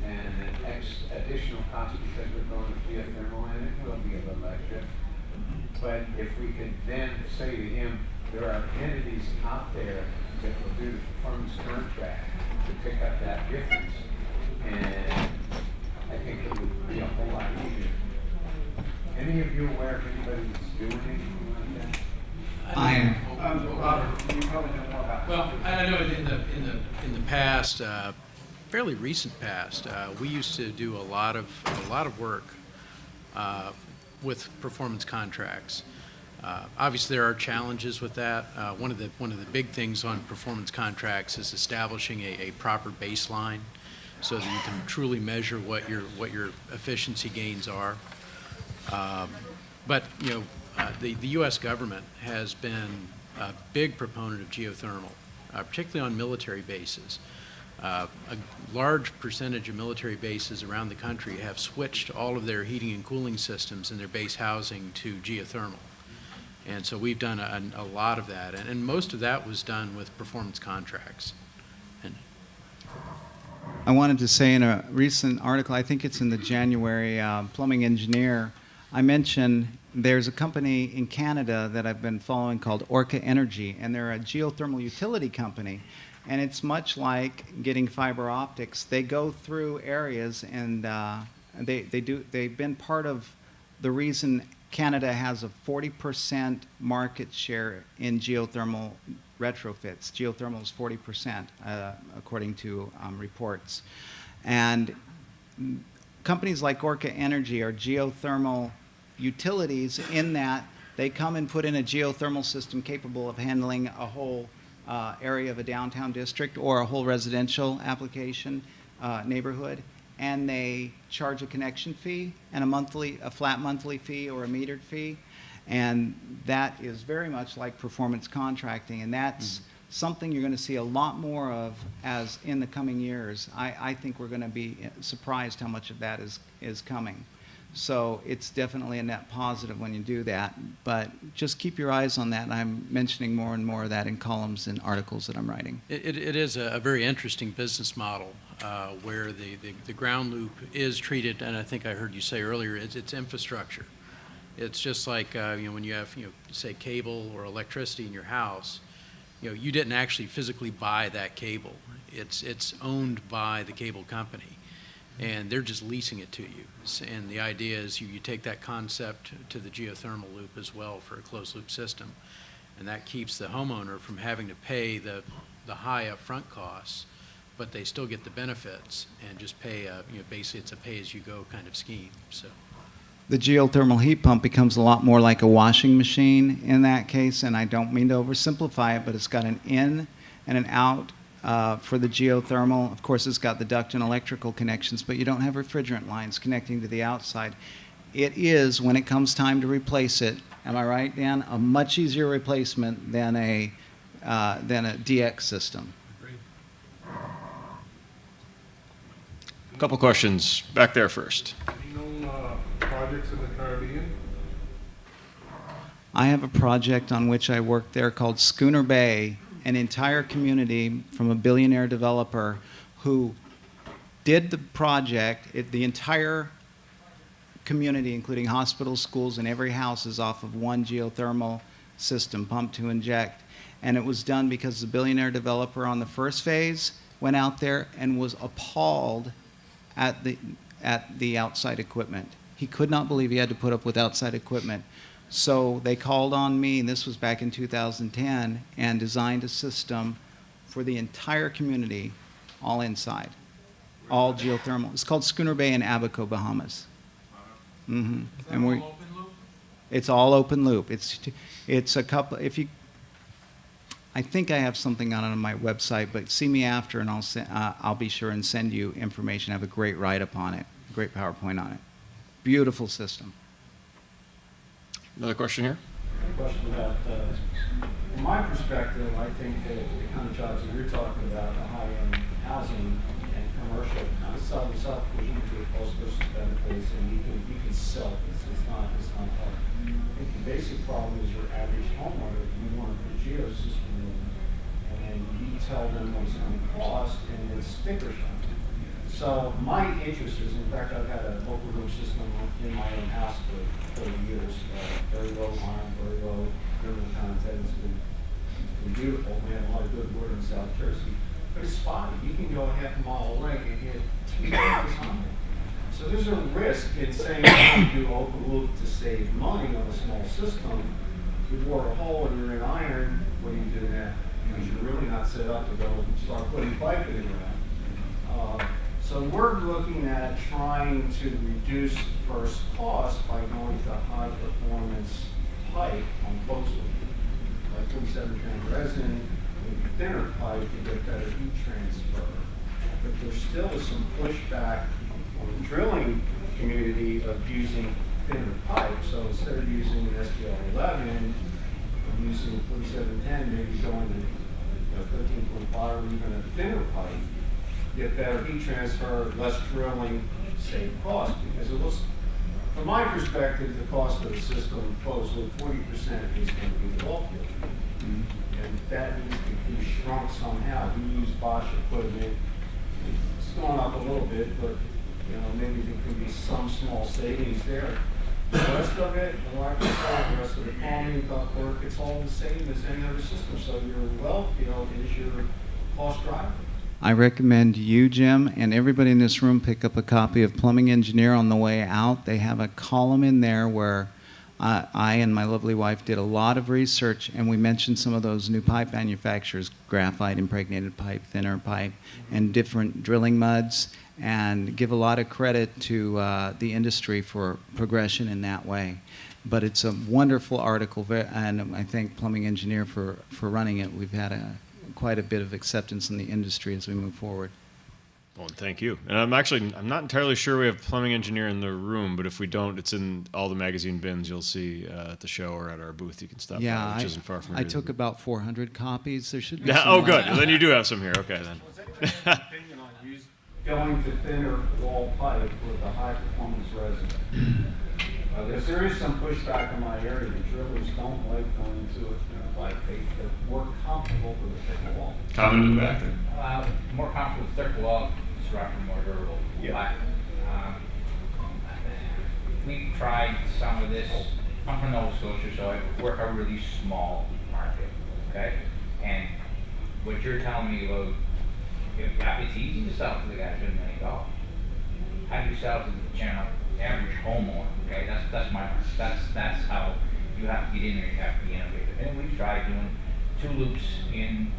and an X additional cost because we're going with geothermal, and it will be a little extra. But if we could then say to him, there are entities out there that will do the performance contract to pick up that difference, and I think it would be a whole lot easier. Any of you aware of anybody that's doing anything like that? I am. Robert, you probably know more about. Well, I know in the past, fairly recent past, we used to do a lot of work with performance contracts. Obviously, there are challenges with that. One of the big things on performance contracts is establishing a proper baseline, so that you can truly measure what your efficiency gains are. But you know, the U.S. government has been a big proponent of geothermal, particularly on military bases. A large percentage of military bases around the country have switched all of their heating and cooling systems and their base housing to geothermal. And so we've done a lot of that, and most of that was done with performance contracts. And I wanted to say in a recent article, I think it's in the January Plumbing Engineer, I mentioned there's a company in Canada that I've been following called Orca Energy, and they're a geothermal utility company. And it's much like getting fiber optics. They go through areas, and they've been part of the reason Canada has a 40% market share in geothermal retrofits. Geothermal is 40%, according to reports. And companies like Orca Energy are geothermal utilities in that they come and put in a geothermal system capable of handling a whole area of a downtown district or a whole residential application neighborhood, and they charge a connection fee and a flat monthly fee or a metered fee, and that is very much like performance contracting, and that's something you're going to see a lot more of as in the coming years. I think we're going to be surprised how much of that is coming. So it's definitely a net positive when you do that. But just keep your eyes on that. And I'm mentioning more and more of that in columns and articles that I'm writing. It is a very interesting business model where the ground loop is treated, and I think I heard you say earlier, it's infrastructure. It's just like when you have say cable or electricity in your house, you didn't actually physically buy that cable. It's owned by the cable company, and they're just leasing it to you. And the idea is you take that concept to the geothermal loop as well for a closed loop system, and that keeps the homeowner from having to pay the high upfront costs, but they still get the benefits and just pay basically it's a pay-as-you-go kind of scheme. So. The geothermal heat pump becomes a lot more like a washing machine in that case, and I don't mean to oversimplify it, but it's got an in and an out for the geothermal. Of course, it's got the duct and electrical connections, but you don't have refrigerant lines connecting to the outside. It is, when it comes time to replace it, am I right, Dan, a much easier replacement than a DX system. A couple questions back there first. Projects in the Caribbean? I have a project on which I work there called Schooner Bay, an entire community from a billionaire developer who did the project. The entire community, including hospitals, schools, and every house is off of one geothermal system, pump to inject. And it was done because the billionaire developer on the first phase went out there and was appalled at the outside equipment. He could not believe he had to put up with outside equipment. So they called on me, and this was back in 2010, and designed a system for the entire community, all inside, all geothermal. It's called Schooner Bay in Abaco, Bahamas. Mm-hmm. And we, open loop? It's all open loop. It's a couple. I think I have something on my website, but see me after, and I'll be sure and send you information. I have a great write-up on it, great PowerPoint on it. Beautiful system. Another question here? A question about, from my perspective, I think that the kind of jobs that you're talking about, the high-end housing and commercial, kind of sell themselves because you can do cost versus benefits and you can sell this. It's not hard. I think the basic problem is your average homeowner, you want to put a geo system in, and you tell them what it's going to cost, and it's sticker shock. So my interest is, in fact, I've had a local room system in my own house for 30 years. Very low harm, very low mineral content. It's been beautiful. We have a lot of good wood in South Jersey. But it's spotty. You can go a half a mile away and get 2 hours on it. So there's a risk in saying you do open loop to save money on a small system. You bore a hole and you're in iron, what do you do now? Because you're really not set up to go and start putting pipe in around. So we're looking at trying to reduce first cost by going to high performance pipe on closed loop, like 47 strand resin, maybe thinner pipe to get better heat transfer. But there still is some pushback on the drilling community of using thinner pipe. So instead of using an SPL 11, I'm using 4710, maybe going to 13.5 or even a thinner pipe. Get better heat transfer, less drilling, save cost, because it looks, from my perspective, the cost of the system close to 40% is going to be the well field. And that needs to be shrunk somehow. We use Bosch equipment. It's gone up a little bit, but maybe there could be some small savings there. The rest of it, the rest of the plumbing, ductwork, it's all the same as any other system. So your well field is your cost driver. I recommend you, Jim, and everybody in this room pick up a copy of Plumbing Engineer on the way out. They have a column in there where I and my lovely wife did a lot of research, and we mentioned some of those new pipe manufacturers, graphite impregnated pipe, thinner pipe, and different drilling muds, and give a lot of credit to the industry for progression in that way. But it's a wonderful article, and I thank Plumbing Engineer for running it. We've had quite a bit of acceptance in the industry as we move forward. Well, thank you. And I'm not entirely sure we have Plumbing Engineer in the room, but if we don't, it's in all the magazine bins you'll see at the show or at our booth. You can stop by, which isn't far from here. I took about 400 copies. There should be some. Oh, good. Well, then you do have some here. Okay, then. Was anybody opinion on going to thinner wall pipe with a high performance resin. Because there is some pushback in my area. The drillers don't like going to it thinner pipe. They're more comfortable with a thicker wall. Comment in the back there. More comfortable with thick wall, structure more durable. Yeah. But, we tried some of this. I'm from Nova Scotia, so I work a really small market, okay? And what you're telling me about, it's easy to sell to the guy for $1 million. How do you sell to the general average homeowner? Okay, that's my market. That's how you have to get in there. You have to be innovative. And we tried doing 2 loops in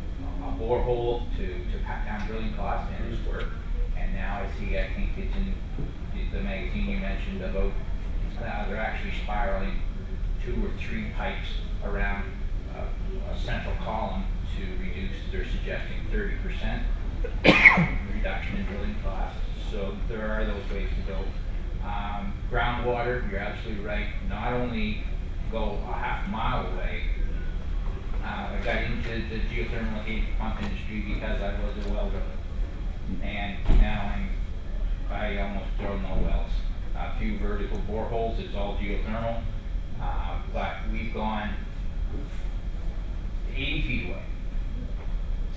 a borehole to cut down drilling costs, and it's worked. And now I think it's in the magazine you mentioned about they're actually spiraling 2 or 3 pipes around a central column to reduce. They're suggesting 30% reduction in drilling costs. So there are those ways to go. Groundwater, you're absolutely right. Not only go a half mile away. I got into the geothermal heat pump industry because I was a welder, and now I almost drill no wells. A few vertical boreholes. It's all geothermal, but we've gone 80 feet away,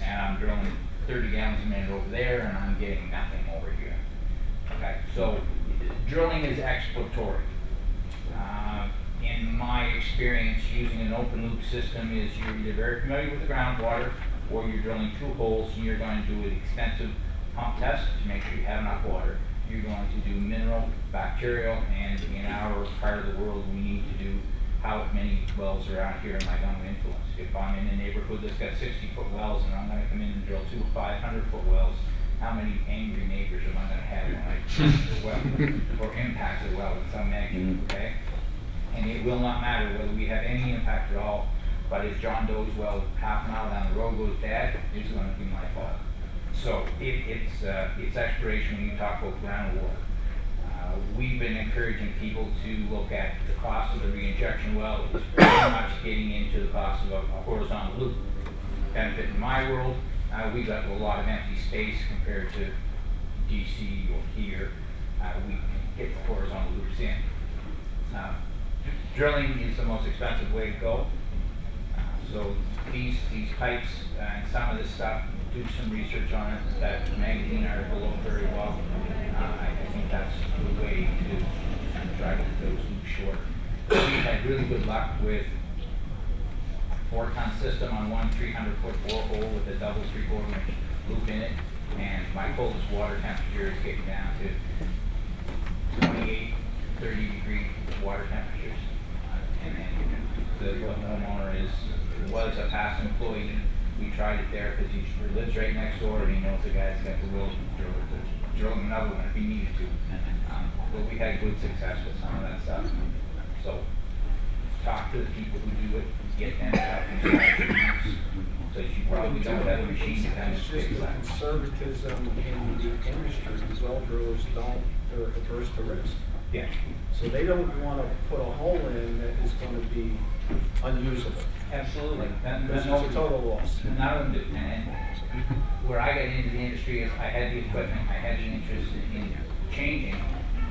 and I'm drilling 30 gallons a minute over there, and I'm getting nothing over here. Okay, so drilling is exploratory. In my experience, using an open loop system is you're either very familiar with the groundwater, or you're drilling 2 holes and you're going to do an extensive pump test to make sure you have enough water. You're going to do mineral, bacterial, and in our part of the world, we need to do how many wells around here am I going to influence. If I'm in a neighborhood that's got 60-foot wells and I'm going to come in and drill 2 500-foot wells, how many angry neighbors am I going to have when I drill the well or impact the well in some magnitude, okay? And it will not matter whether we have any impact at all, but if John Doe's well half a mile down the road goes bad, it's going to be my fault. So it's exploration when you talk about groundwater. We've been encouraging people to look at the cost of the reinjection well. It's pretty much getting into the cost of a horizontal loop. Benefit in my world, we got a lot of empty space compared to DC or here. We can get the horizontal loops in. Drilling is the most expensive way to go. So these pipes and some of this stuff, do some research on it. That magazine article looked very well. I think that's the way to try to get those loops shorter. We've had really good luck with 4-ton system on one 300-foot borehole with a double 3/4 inch loop in it, and my coldest water temperature is getting down to 28, 30 degree water temperatures. And then the homeowner was a past employee. We tried it there because he lives right next door and he knows the guy's got the will to drill another one if he needed to. But we had good success with some of that stuff. So talk to the people who do it, get them to help you start the so you probably don't have a machine to kind of It's just fix the that. conservatism in the industry. Well drillers they're averse to risk. Yeah. So they don't want to put a hole in that is going to be unusable. Absolutely. This is a total loss. None of them do. And where I got into the industry is I had the equipment, I had the interest in changing.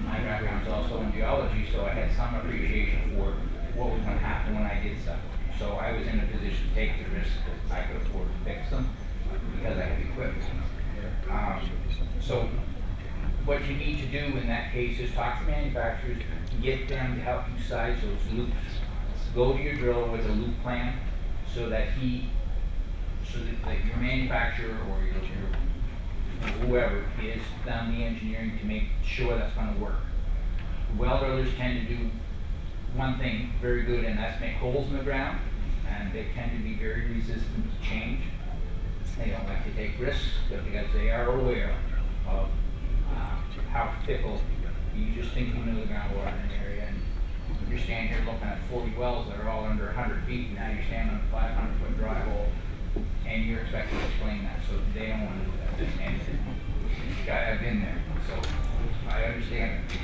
My background's also in geology, so I had some appreciation for what was going to happen when I did stuff. So I was in a position to take the risk that I could afford to fix them because I had the equipment. So what you need to do in that case is talk to manufacturers, get them to help you size those loops. Go to your driller with a loop plan so that your manufacturer or your whoever is done the engineering to make sure that's going to work. Well drillers tend to do one thing very good, and that's make holes in the ground, and they tend to be very resistant to change. They don't like to take risks because they are aware of how fickle. You just think you know the groundwater in an area, and you're standing here looking at 40 wells that are all under 100 feet, and now you're standing on a 500-foot dry hole, and you're expected to explain that, so they don't want to do that. And I've been there, so I understand it.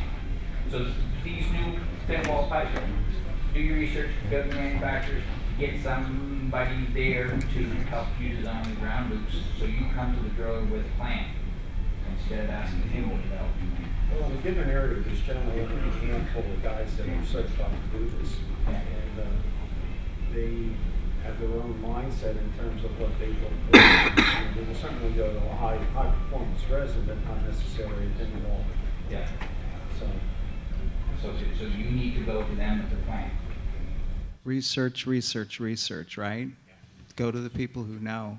So these new thin wall pipes, do your research, go to the manufacturers, get somebody there to help you design the ground loops, so you come to the driller with a plan. instead of asking the whole development. Well, in a given area, there's generally only a handful of guys that are certified to do this. And they have their own mindset in terms of what they look for. And they will certainly go to a high-performance resident, not necessarily attending all. Yeah. So, So you need to go to them with the plan. Research, research, research, right? Go to the people who know.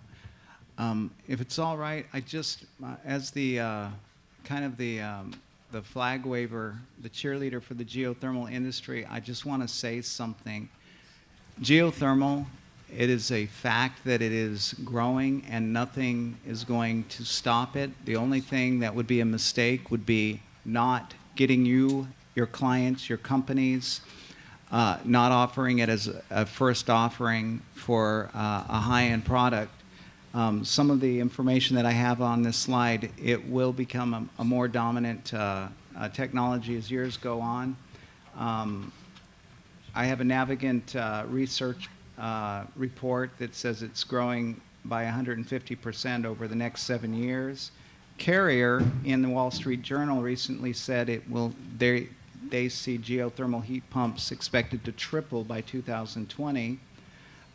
If it's all right, I just, as the kind of the flag waver, the cheerleader for the geothermal industry, I just want to say something. Geothermal, it is a fact that it is growing and nothing is going to stop it. The only thing that would be a mistake would be not getting you, your clients, your companies, not offering it as a first offering for a high-end product. Some of the information that I have on this slide, it will become a more dominant technology as years go on. I have a Navigant research report that says it's growing by 150% over the next 7 years. Carrier in the Wall Street Journal recently said it will, they see geothermal heat pumps expected to triple by 2020.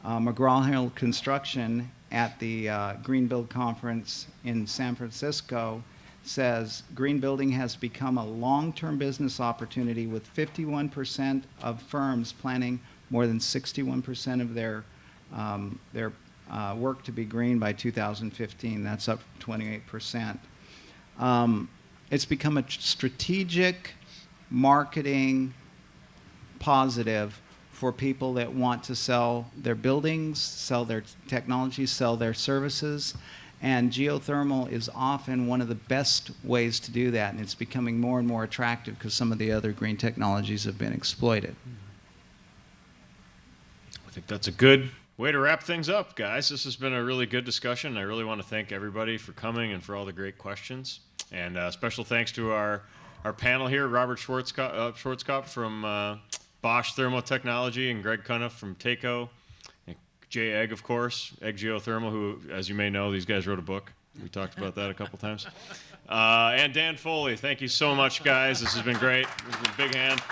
McGraw-Hill Construction at the Green Build Conference in San Francisco says green building has become a long-term business opportunity, with 51% of firms planning more than 61% of their work to be green by 2015. That's up from 28%. It's become a strategic marketing positive for people that want to sell their buildings, sell their technology, sell their services. And geothermal is often one of the best ways to do that, and it's becoming more and more attractive because some of the other green technologies have been exploited. I think that's a good way to wrap things up, guys. This has been a really good discussion. I really want to thank everybody for coming and for all the great questions. And special thanks to our panel here, Robert Schwarzkopf from Bosch Thermotechnology and Greg Cunniff from TACO. Jay Egg, of course, Egg Geothermal, who, as you may know, these guys wrote a book. We talked about that a couple times. And Dan Foley, thank you so much, guys. This has been great. This is a big hand.